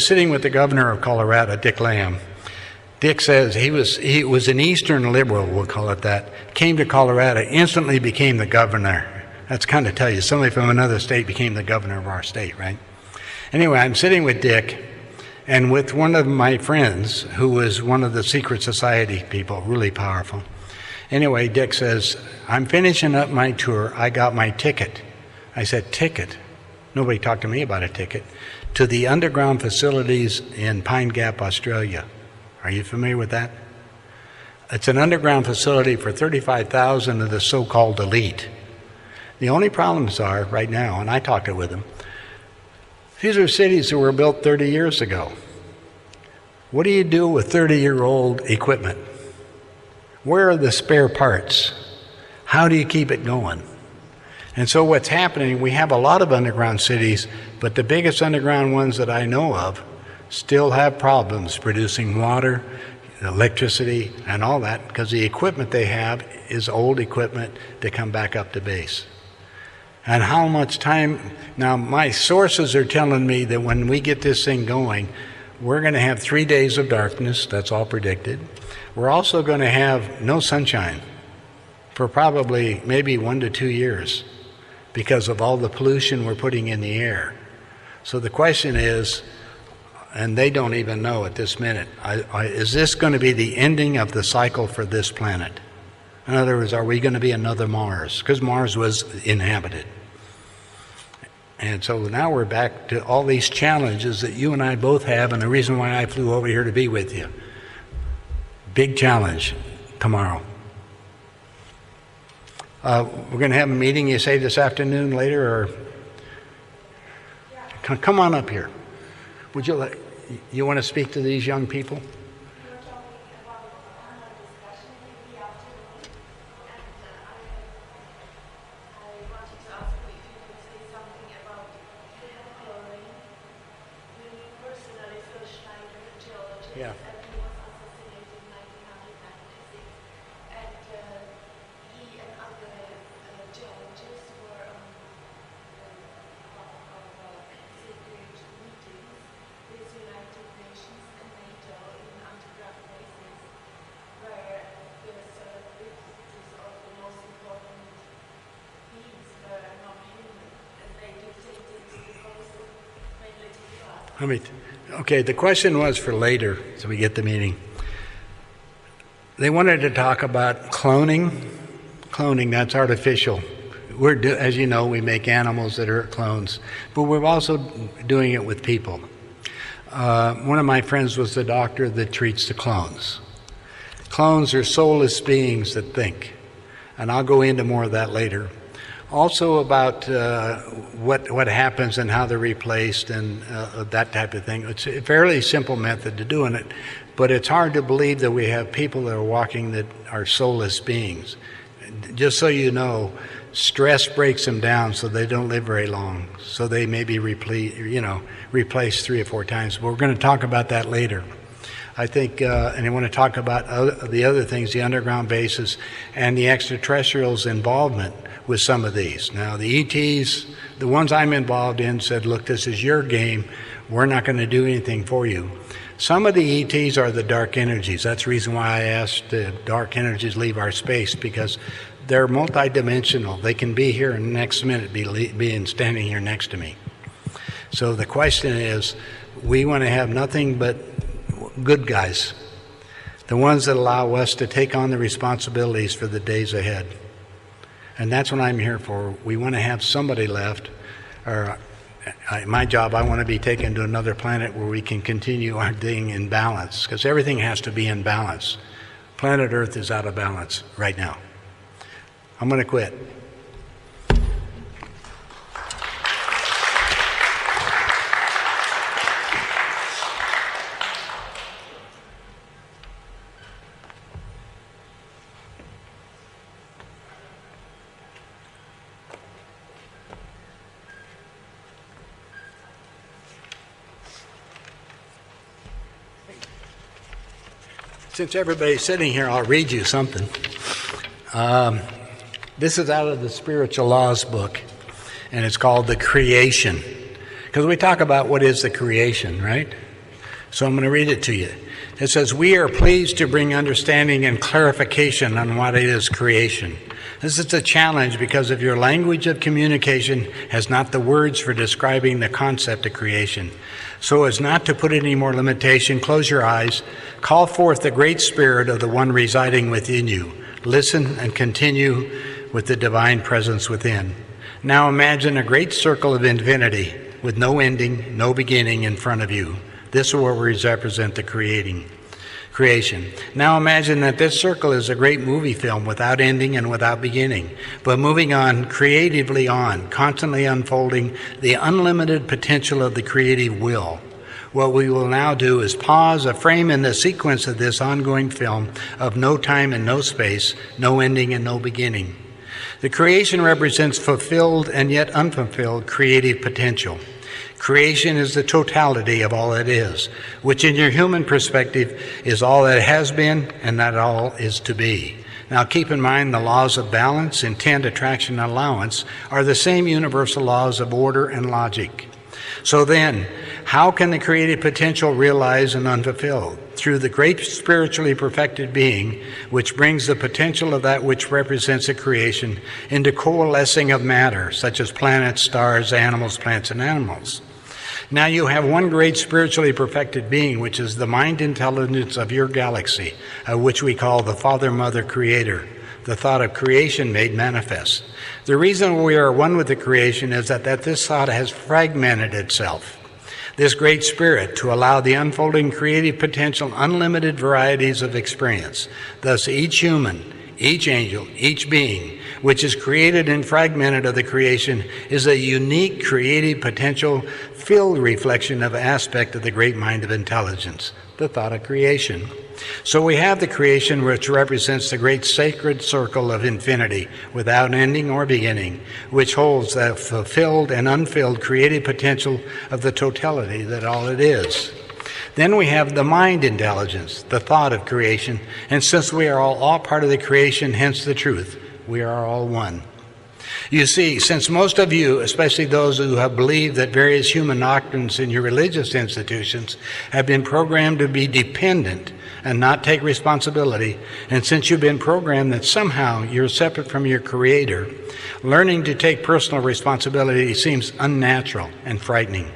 sitting with the governor of Colorado, Dick Lamb, Dick says he was an Eastern liberal, we'll call it that, came to Colorado, instantly became the governor. That's kind of tell you, somebody from another state became the governor of our state, right? Anyway, I'm sitting with Dick and with one of my friends who was one of the secret society people, really powerful. Anyway, Dick says, I'm finishing up my tour. I got my ticket. I said, ticket? Nobody talked to me about a ticket. To the underground facilities in Pine Gap, Australia. Are you familiar with that? It's an underground facility for 35,000 of the so-called elite. The only problems are, right now, and I talked with them, these are cities that were built 30 years ago. What do you do with 30-year-old equipment? Where are the spare parts? How do you keep it going? And so what's happening, we have a lot of underground cities, but the biggest underground ones that I know of still have problems producing water, electricity, and all that, because the equipment they have is old equipment to come back up to base. And how much time? Now, my sources are telling me that when we get this thing going, we're going to have 3 days of darkness. That's all predicted. We're also going to have no sunshine for probably maybe 1 to 2 years because of all the pollution we're putting in the air. So the question is, and they don't even know at this minute, is this going to be the ending of the cycle for this planet? In other words, are we going to be another Mars? Because Mars was inhabited. And so now we're back to all these challenges that you and I both have, and the reason why I flew over here to be with you. Big challenge tomorrow. We're going to have a meeting, you say, this afternoon later, or come on up here. Would you want to speak to these young people? Yeah. Okay, the question was for later, so we get the meeting. They wanted to talk about cloning. Cloning, that's artificial. As you know, we make animals that are clones, but we're also doing it with people. One of my friends was the doctor that treats the clones. Clones are soulless beings that think, and I'll go into more of that later. Also about what happens and how they're replaced and that type of thing. It's a fairly simple method to doing it, but it's hard to believe that we have people that are walking that are soulless beings. Just so you know, stress breaks them down so they don't live very long. So they may be replaced 3 or 4 times. But we're going to talk about that later. I think, and I want to talk about the other things, the underground bases and the extraterrestrials' involvement with some of these. Now, the ETs, the ones I'm involved in, said, look, this is your game. We're not going to do anything for you. Some of the ETs are the dark energies. That's the reason why I asked the dark energies leave our space, because they're multidimensional. They can be here and next minute be standing here next to me. So the question is, we want to have nothing but good guys, the ones that allow us to take on the responsibilities for the days ahead. And that's what I'm here for. We want to have somebody left, or my job, I want to be taken to another planet where we can continue our thing in balance, because everything has to be in balance. Planet Earth is out of balance right now. I'm going to quit. Since everybody's sitting here, I'll read you something. This is out of the Spiritual Laws book, and it's called The Creation. Because we talk about what is the creation, right? So I'm going to read it to you. It says, we are pleased to bring understanding and clarification on what is creation. This is a challenge because if your language of communication has not the words for describing the concept of creation. So as not to put any more limitation, close your eyes, call forth the great spirit of the one residing within you. Listen and continue with the divine presence within. Now imagine a great circle of infinity with no ending, no beginning in front of you. This will represent the creation. Now imagine that this circle is a great movie film without ending and without beginning, but moving on, creatively on, constantly unfolding the unlimited potential of the creative will. What we will now do is pause a frame in the sequence of this ongoing film of no time and no space, no ending and no beginning. The creation represents fulfilled and yet unfulfilled creative potential. Creation is the totality of all that is, which in your human perspective is all that has been and that all is to be. Now keep in mind the laws of balance, intent, attraction, and allowance are the same universal laws of order and logic. So then, how can the creative potential realize and unfulfilled? Through the great spiritually perfected being, which brings the potential of that which represents a creation into coalescing of matter, such as planets, stars, animals, plants, and animals. Now you have one great spiritually perfected being, which is the mind intelligence of your galaxy, which we call the Father, Mother, Creator, the thought of creation made manifest. The reason we are one with the creation is that this thought has fragmented itself. This great spirit to allow the unfolding creative potential unlimited varieties of experience. Thus each human, each angel, each being, which is created and fragmented of the creation, is a unique creative potential filled reflection of an aspect of the great mind of intelligence, the thought of creation. So we have the creation, which represents the great sacred circle of infinity without ending or beginning, which holds the fulfilled and unfilled creative potential of the totality that all it is. Then we have the mind intelligence, the thought of creation, and since we are all part of the creation, hence the truth, we are all one. You see, since most of you, especially those who have believed that various human doctrines in your religious institutions have been programmed to be dependent and not take responsibility, and since you've been programmed that somehow you're separate from your Creator, learning to take personal responsibility seems unnatural and frightening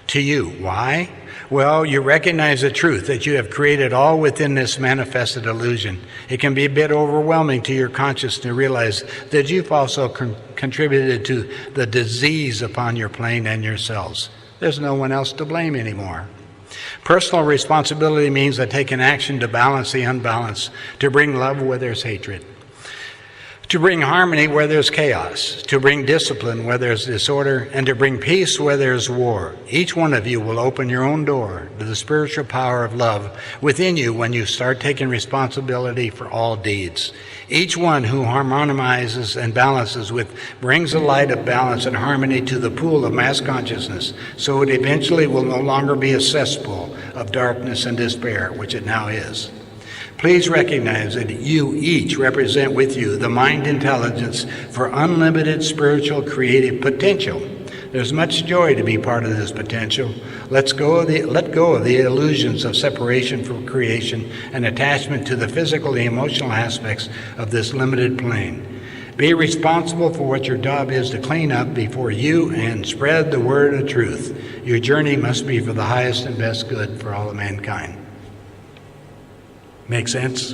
to you. Why? Well, you recognize the truth that you have created all within this manifested illusion. It can be a bit overwhelming to your consciousness to realize that you've also contributed to the disease upon your plane and yourselves. There's no one else to blame anymore. Personal responsibility means that taking action to balance the unbalanced, to bring love where there's hatred, to bring harmony where there's chaos, to bring discipline where there's disorder, and to bring peace where there's war. Each one of you will open your own door to the spiritual power of love within you when you start taking responsibility for all deeds. Each one who harmonizes and balances brings the light of balance and harmony to the pool of mass consciousness, so it eventually will no longer be a cesspool of darkness and despair, which it now is. Please recognize that you each represent with you the mind intelligence for unlimited spiritual creative potential. There's much joy to be part of this potential. Let go of the illusions of separation from creation and attachment to the physical and emotional aspects of this limited plane. Be responsible for what your job is to clean up before you and spread the word of truth. Your journey must be for the highest and best good for all of mankind. Make sense?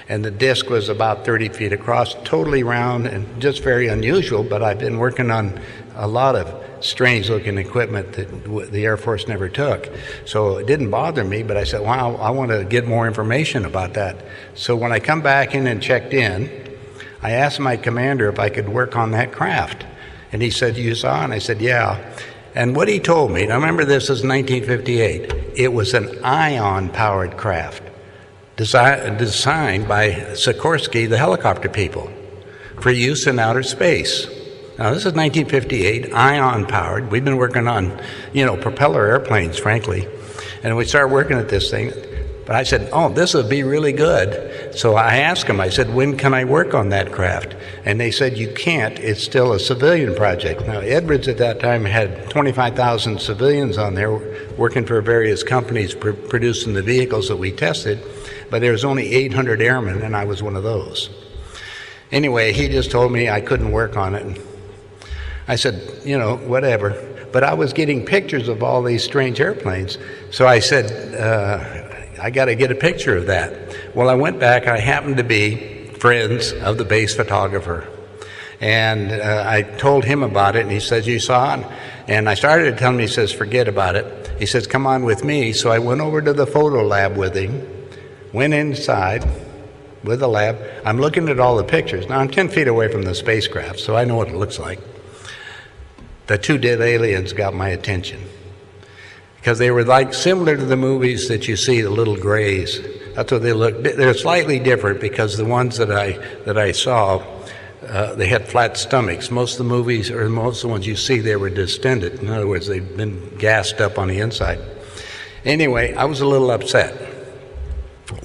And the disc was about 30 feet across, totally round and just very unusual, but I've been working on a lot of strange looking equipment that the Air Force never took. So it didn't bother me, but I said, wow, I want to get more information about that. So when I come back in and checked in, I asked my commander if I could work on that craft. And he said, you saw? And I said, yeah. And what he told me, now remember this is 1958, it was an ion-powered craft designed by Sikorsky, the helicopter people, for use in outer space. Now this is 1958, ion-powered. We've been working on, propeller airplanes, frankly. And we started working at this thing. But I said, oh, this would be really good. So I asked them, I said, when can I work on that craft? And they said, you can't. It's still a civilian project. Now, Edwards at that time had 25,000 civilians on there working for various companies producing the vehicles that we tested. But there was only 800 airmen, and I was one of those. Anyway, he just told me I couldn't work on it. And I said, whatever. But I was getting pictures of all these strange airplanes. So I said, I got to get a picture of that. Well, I went back. I happened to be friends of the base photographer. And I told him about it, and he says, you saw it? And I started to tell him, he says, forget about it. He says, come on with me. So I went over to the photo lab with him, went inside with the lab. I'm looking at all the pictures. Now, I'm 10 feet away from the spacecraft, so I know what it looks like. The two dead aliens got my attention, because they were like similar to the movies that you see, the little grays. That's what they look. They're slightly different because the ones that I saw, they had flat stomachs. Most of the movies, or most of the ones you see, they were distended. In other words, they've been gassed up on the inside. Anyway, I was a little upset.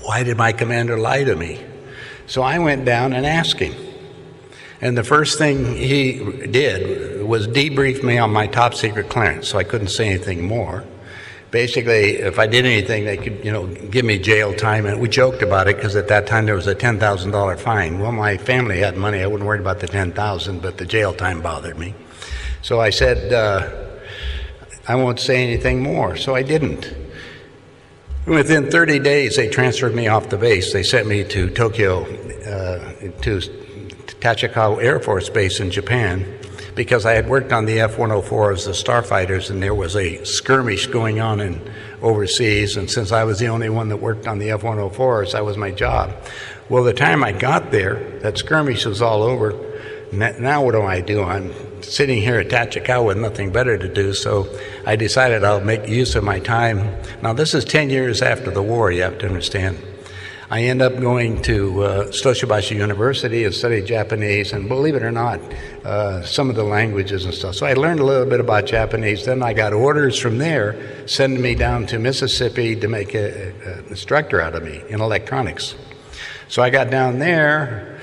Why did my commander lie to me? So I went down and asked him. And the first thing he did was debrief me on my top secret clearance, so I couldn't say anything more. Basically, if I did anything, they could, give me jail time. And we joked about it because at that time there was a $10,000 fine. Well, my family had money. I wasn't worried about the $10,000, but the jail time bothered me. So I said, I won't say anything more. So I didn't. Within 30 days, they transferred me off the base. They sent me to Tokyo, to Tachikawa Air Force Base in Japan, because I had worked on the F-104s, the starfighters, and there was a skirmish going on overseas, and since I was the only one that worked on the F-104s, that was my job. Well, the time I got there, that skirmish was all over. Now what do? I'm sitting here at Tachikawa with nothing better to do, so I decided I'll make use of my time. Now, this is 10 years after the war, you have to understand. I end up going to Stoshibashi University and studied Japanese, and believe it or not, some of the languages and stuff. So I learned a little bit about Japanese. Then I got orders from there, sending me down to Mississippi to make an instructor out of me in electronics. So I got down there.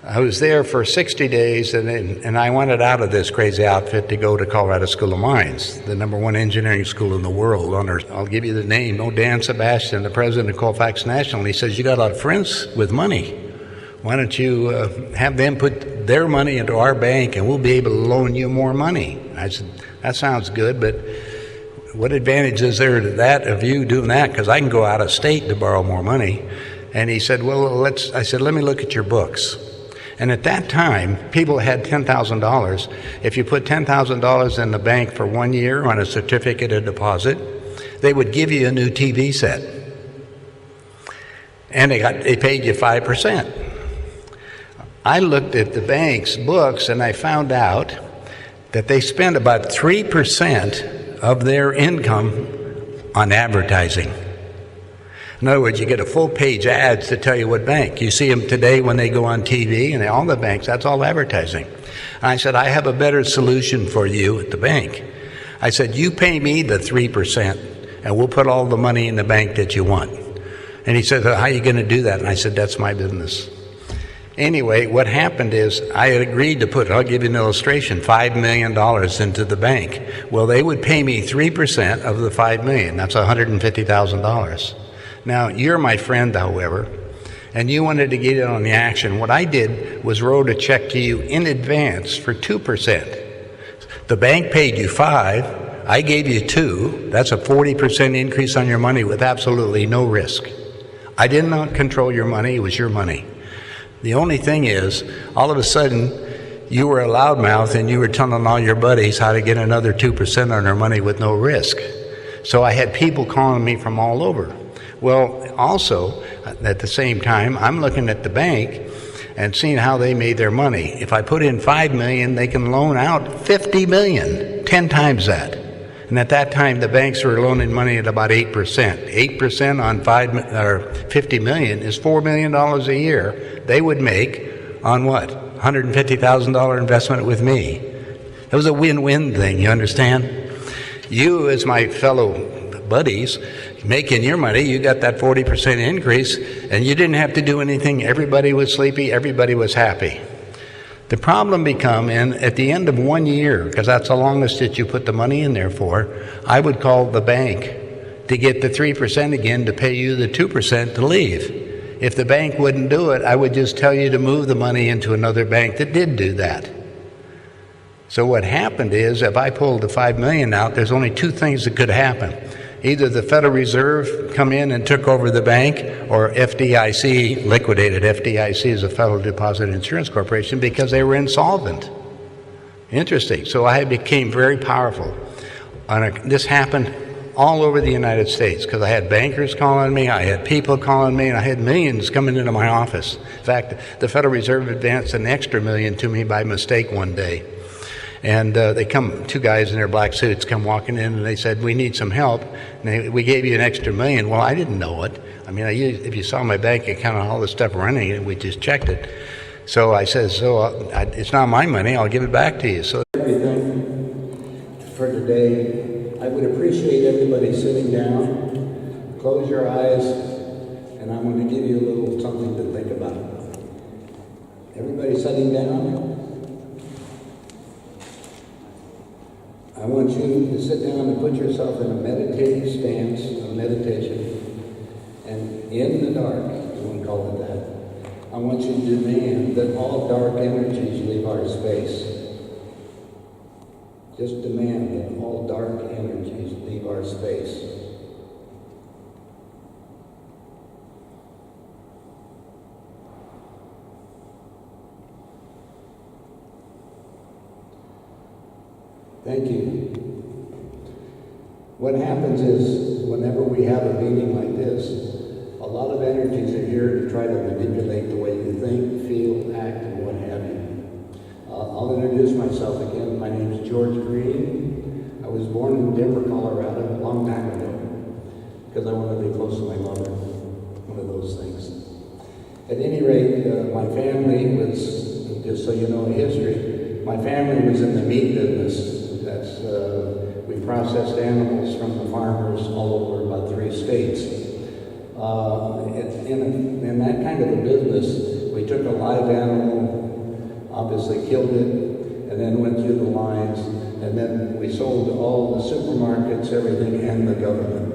I was there for 60 days, and I wanted out of this crazy outfit to go to Colorado School of Mines, the #1 engineering school in the world on Earth. I'll give you the name. Dan Sebastian, the president of Colfax National. He says, you got a lot of friends with money. Why don't you have them put their money into our bank, and we'll be able to loan you more money? I said, that sounds good, but what advantage is there to that of you doing that? Because I can go out of state to borrow more money. And he said, well, I said, let me look at your books. And at that time, people had $10,000. If you put $10,000 in the bank for 1 year on a certificate of deposit, they would give you a new TV set. And they paid you 5%. I looked at the bank's books and I found out that they spend about 3% of their income on advertising. In other words, you get a full-page ads to tell you what bank. You see them today when they go on TV, and all the banks, that's all advertising. And I said, I have a better solution for you at the bank. I said, you pay me the 3%, and we'll put all the money in the bank that you want. And he said, how are you going to do that? And I said, that's my business. Anyway, what happened is I had agreed to put, I'll give you an illustration, $5 million into the bank. Well, they would pay me 3% of the $5 million. That's $150,000. Now, you're my friend, however, and you wanted to get in on the action. What I did was wrote a check to you in advance for 2%. The bank paid you 5, I gave you 2. That's a 40% increase on your money with absolutely no risk. I did not control your money, it was your money. The only thing is, all of a sudden, you were a loudmouth and you were telling all your buddies how to get another 2% on their money with no risk. So I had people calling me from all over. Well, also, at the same time, I'm looking at the bank and seeing how they made their money. If I put in $5 million, they can loan out $50 million, 10 times that. And at that time, the banks were loaning money at about 8%. 8% on $50 million is $4 million a year. They would make on what? $150,000 investment with me. It was a win-win thing, you understand? You, as my fellow buddies, making your money, you got that 40% increase, and you didn't have to do anything. Everybody was sleepy, everybody was happy. The problem become, and at the end of 1 year, because that's the longest that you put the money in there for, I would call the bank to get the 3% again to pay you the 2% to leave. If the bank wouldn't do it, I would just tell you to move the money into another bank that did do that. So what happened is, if I pulled the $5 million out, there's only two things that could happen. Either the Federal Reserve come in and took over the bank, or FDIC liquidated. FDIC is a Federal Deposit Insurance Corporation, because they were insolvent. Interesting. So I became very powerful. This happened all over the United States, because I had bankers calling me, I had people calling me, and I had millions coming into my office. In fact, the Federal Reserve advanced an extra $1 million to me by mistake one day. And they come, two guys in their black suits come walking in, and they said, we need some help. And we gave you an extra $1 million. Well, I didn't know it. I mean, if you saw my bank account and all the stuff running, we just checked it. So I said, it's not my money, I'll give it back to you. So everything for today, I would appreciate everybody sitting down, close your eyes, and I'm going to give you a little something to think about. Everybody sitting down? I want you to sit down and put yourself in a meditative stance of meditation. And in the dark, you want to call it that, I want you to demand that all dark energies leave our space. Just demand that all dark energies leave our space. Thank you. What happens is, whenever we have a meeting like this, a lot of energies are here to try to manipulate the way you think, feel, act, and what have you. I'll introduce myself again. My name is George Green. I was born in Denver, Colorado, a long time ago, because I wanted to be close to my mother. One of those things. At any rate, my family was, just so you know history, my family was in the meat business. We processed animals from the farmers all over about 3 states. In that kind of a business, we took a live animal, obviously killed it, and then went through the lines, and then we sold all the supermarkets, everything, and the government.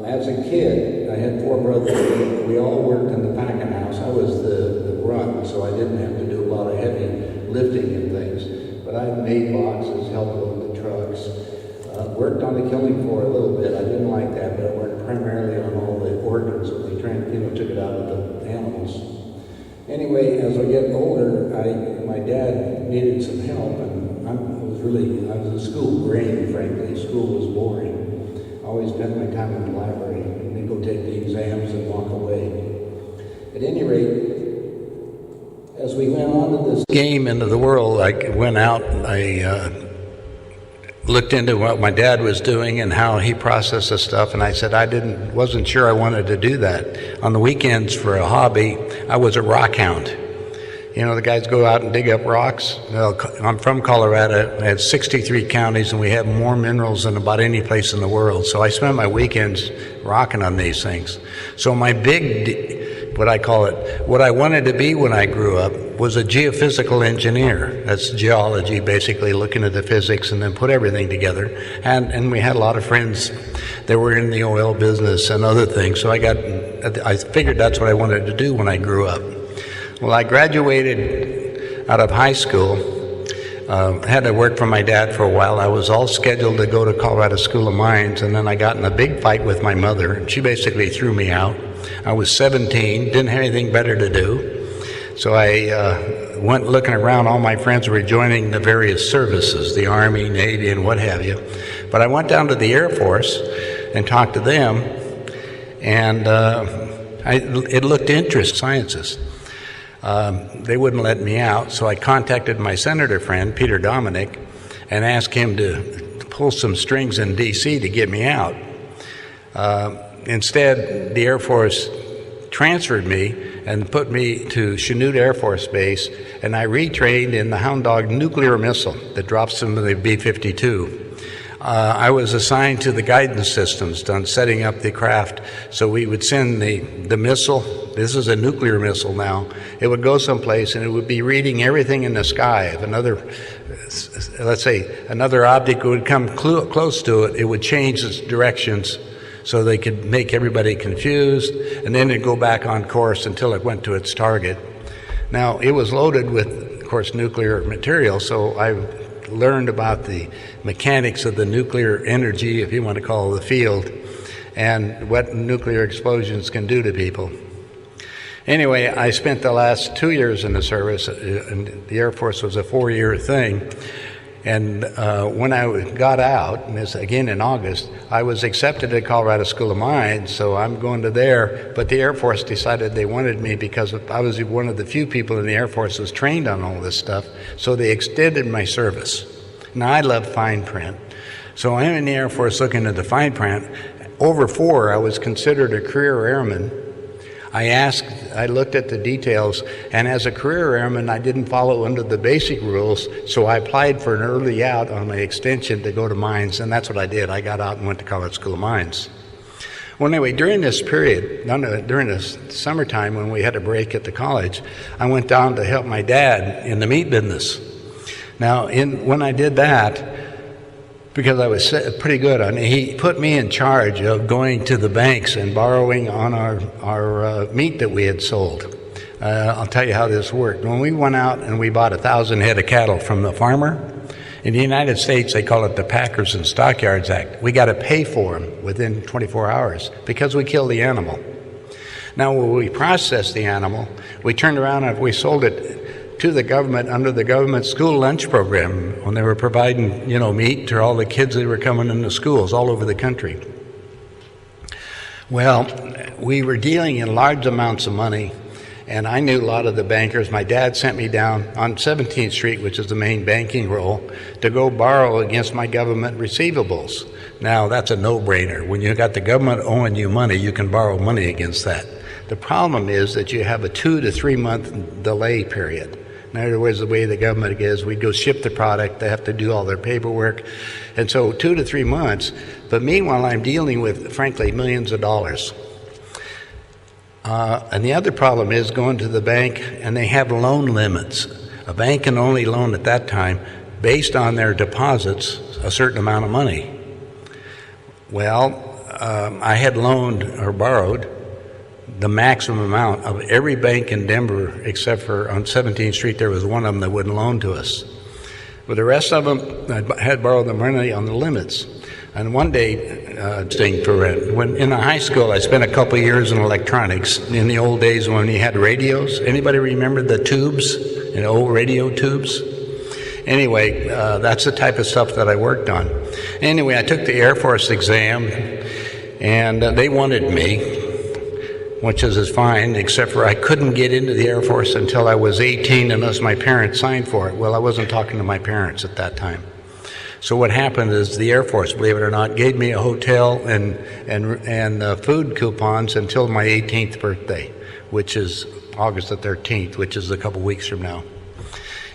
As a kid, I had 4 brothers. We all worked in the packing house. I was the grunt, so I didn't have to do a lot of heavy lifting and things. But I made boxes, helped load the trucks, worked on the killing floor a little bit. I didn't like that, but I worked primarily on all the organs that they took it out of the animals. Anyway, as I get older, my dad needed some help, and I was a school brain, frankly. School was boring. I always spent my time in the library, and then go take the exams and walk away. At any rate, as we went on to this Game into the world, I went out, I looked into what my dad was doing and how he processed the stuff, and I said wasn't sure I wanted to do that. On the weekends for a hobby, I was a rock hound. You know, the guys go out and dig up rocks. Well, I'm from Colorado. I had 63 counties, and we have more minerals than about any place in the world. So I spent my weekends rocking on these things. So my what I wanted to be when I grew up was a geophysical engineer. That's geology, basically looking at the physics and then put everything together. And we had a lot of friends that were in the oil business and other things. So I figured that's what I wanted to do when I grew up. Well, I graduated out of high school, had to work for my dad for a while. I was all scheduled to go to Colorado School of Mines, and then I got in a big fight with my mother, and she basically threw me out. I was 17, didn't have anything better to do, so I went looking around. All my friends were joining the various services, the Army, Navy, and what have you. But I went down to the Air Force and talked to them, and it looked interesting, sciences. They wouldn't let me out, so I contacted my senator friend, Peter Dominic, and asked him to pull some strings in D.C. to get me out. Instead, the Air Force transferred me and put me to Chanute Air Force Base, and I retrained in the Hound Dog nuclear missile that drops from the B-52. I was assigned to the guidance systems on setting up the craft, so we would send the missile. This is a nuclear missile now. It would go someplace and it would be reading everything in the sky. If let's say another object would come close to it, it would change its directions so they could make everybody confused, and then it'd go back on course until it went to its target. Now, it was loaded with, of course, nuclear material, so I learned about the mechanics of the nuclear energy, if you want to call it the field, and what nuclear explosions can do to people. Anyway, I spent the last 2 years in the service, and the Air Force was a 4-year thing. And when I got out, and this again in August, I was accepted at Colorado School of Mines, so I'm going to there. But the Air Force decided they wanted me because I was one of the few people in the Air Force who was trained on all this stuff, so they extended my service. Now, I love fine print, so I'm in the Air Force looking at the fine print. Over 4, I was considered a career airman. I looked at the details, and as a career airman, I didn't follow under the basic rules, so I applied for an early out on my extension to go to mines, and that's what I did. I got out and went to Colorado School of Mines. Well, anyway, during this period, during this summertime when we had a break at the college, I went down to help my dad in the meat business. Now, when I did that, because I was pretty good on it, he put me in charge of going to the banks and borrowing on our meat that we had sold. I'll tell you how this worked. When we went out and we bought 1,000 head of cattle from the farmer, in the United States they call it the Packers and Stockyards Act. We got to pay for them within 24 hours because we killed the animal. Now, when we processed the animal, we turned around and we sold it to the government under the government school lunch program when they were providing, meat to all the kids that were coming into schools all over the country. Well, we were dealing in large amounts of money, and I knew a lot of the bankers. My dad sent me down on 17th Street, which is the main banking role, to go borrow against my government receivables. Now, that's a no-brainer. When you got the government owing you money, you can borrow money against that. The problem is that you have a 2 to 3 month delay period. In other words, the way the government is, we go ship the product, they have to do all their paperwork, and so 2 to 3 months. But meanwhile, I'm dealing with, frankly, millions of dollars. And the other problem is going to the bank, and they have loan limits. A bank can only loan at that time, based on their deposits, a certain amount of money. Well, I had loaned or borrowed the maximum amount of every bank in Denver, except for on 17th Street, there was one of them that wouldn't loan to us. But the rest of them, I had borrowed the money on the limits. And one day, when in high school, I spent a couple of years in electronics. In the old days when you had radios, anybody remember the tubes, old radio tubes? Anyway, that's the type of stuff that I worked on. Anyway, I took the Air Force exam, and they wanted me, which is fine, except for I couldn't get into the Air Force until I was 18 unless my parents signed for it. Well, I wasn't talking to my parents at that time. So what happened is the Air Force, believe it or not, gave me a hotel and food coupons until my 18th birthday, which is August the 13th, which is a couple weeks from now.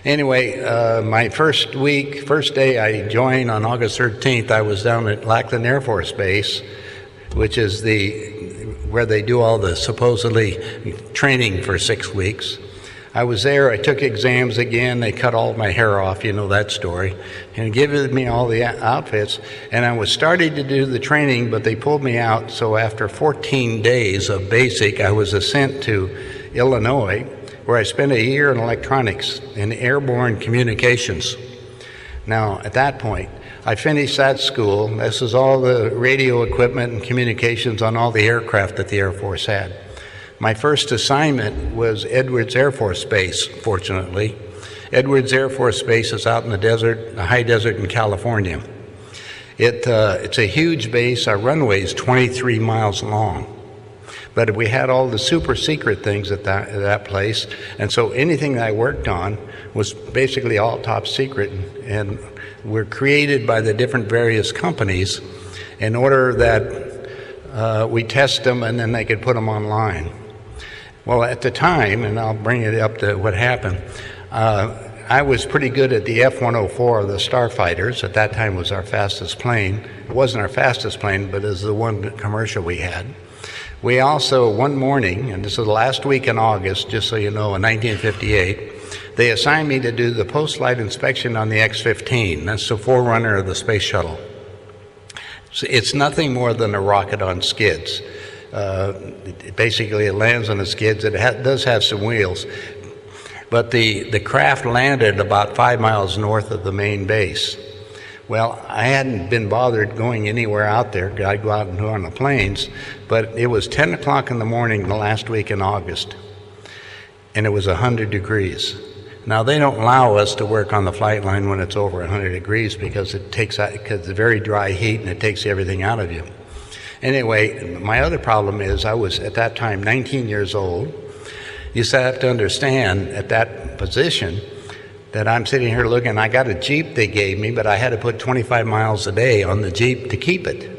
Anyway, my first day I joined on August 13th, I was down at Lackland Air Force Base, which is where they do all the supposedly training for 6 weeks. I was there, I took exams again, they cut all my hair off, you know that story, and given me all the outfits, and I was starting to do the training, but they pulled me out, so after 14 days of basic, I was sent to Illinois, where I spent a year in electronics in airborne communications. Now, at that point, I finished that school. This is all the radio equipment and communications on all the aircraft that the Air Force had. My first assignment was Edwards Air Force Base, fortunately. Edwards Air Force Base is out in the desert, the high desert in California. It's a huge base. Our runway is 23 miles long. But we had all the super secret things at that place, and so anything that I worked on was basically all top secret, and were created by the different various companies in order that we test them and then they could put them online. Well, at the time, and I'll bring it up to what happened, I was pretty good at the F-104, the Starfighters. At that time was our fastest plane. It wasn't our fastest plane, but it was the one commercial we had. We also, one morning, and this is the last week in August, just so you know, in 1958, they assigned me to do the post-flight inspection on the X-15. That's the forerunner of the space shuttle. So it's nothing more than a rocket on skids. Basically, it lands on the skids. It does have some wheels. But the craft landed about 5 miles north of the main base. Well, I hadn't been bothered going anywhere out there. I'd go out and go on the planes. But it was 10 o'clock in the morning the last week in August, and it was 100 degrees. Now, they don't allow us to work on the flight line when it's over 100 degrees because it's very dry heat and it takes everything out of you. Anyway, my other problem is I was, at that time, 19 years old. You have to understand, at that position, that I'm sitting here looking, I got a Jeep they gave me, but I had to put 25 miles a day on the Jeep to keep it.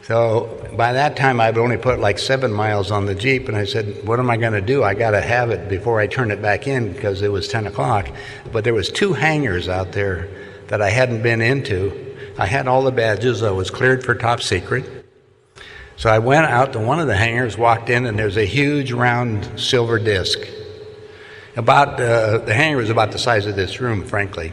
So by that time, I'd only put like 7 miles on the Jeep, and I said, what am I going to do? I got to have it before I turn it back in because it was 10 o'clock. But there was 2 hangars out there that I hadn't been into. I had all the badges. I was cleared for top secret. So I went out to one of the hangars, walked in, and there's a huge round silver disc. The hangar was about the size of this room, frankly.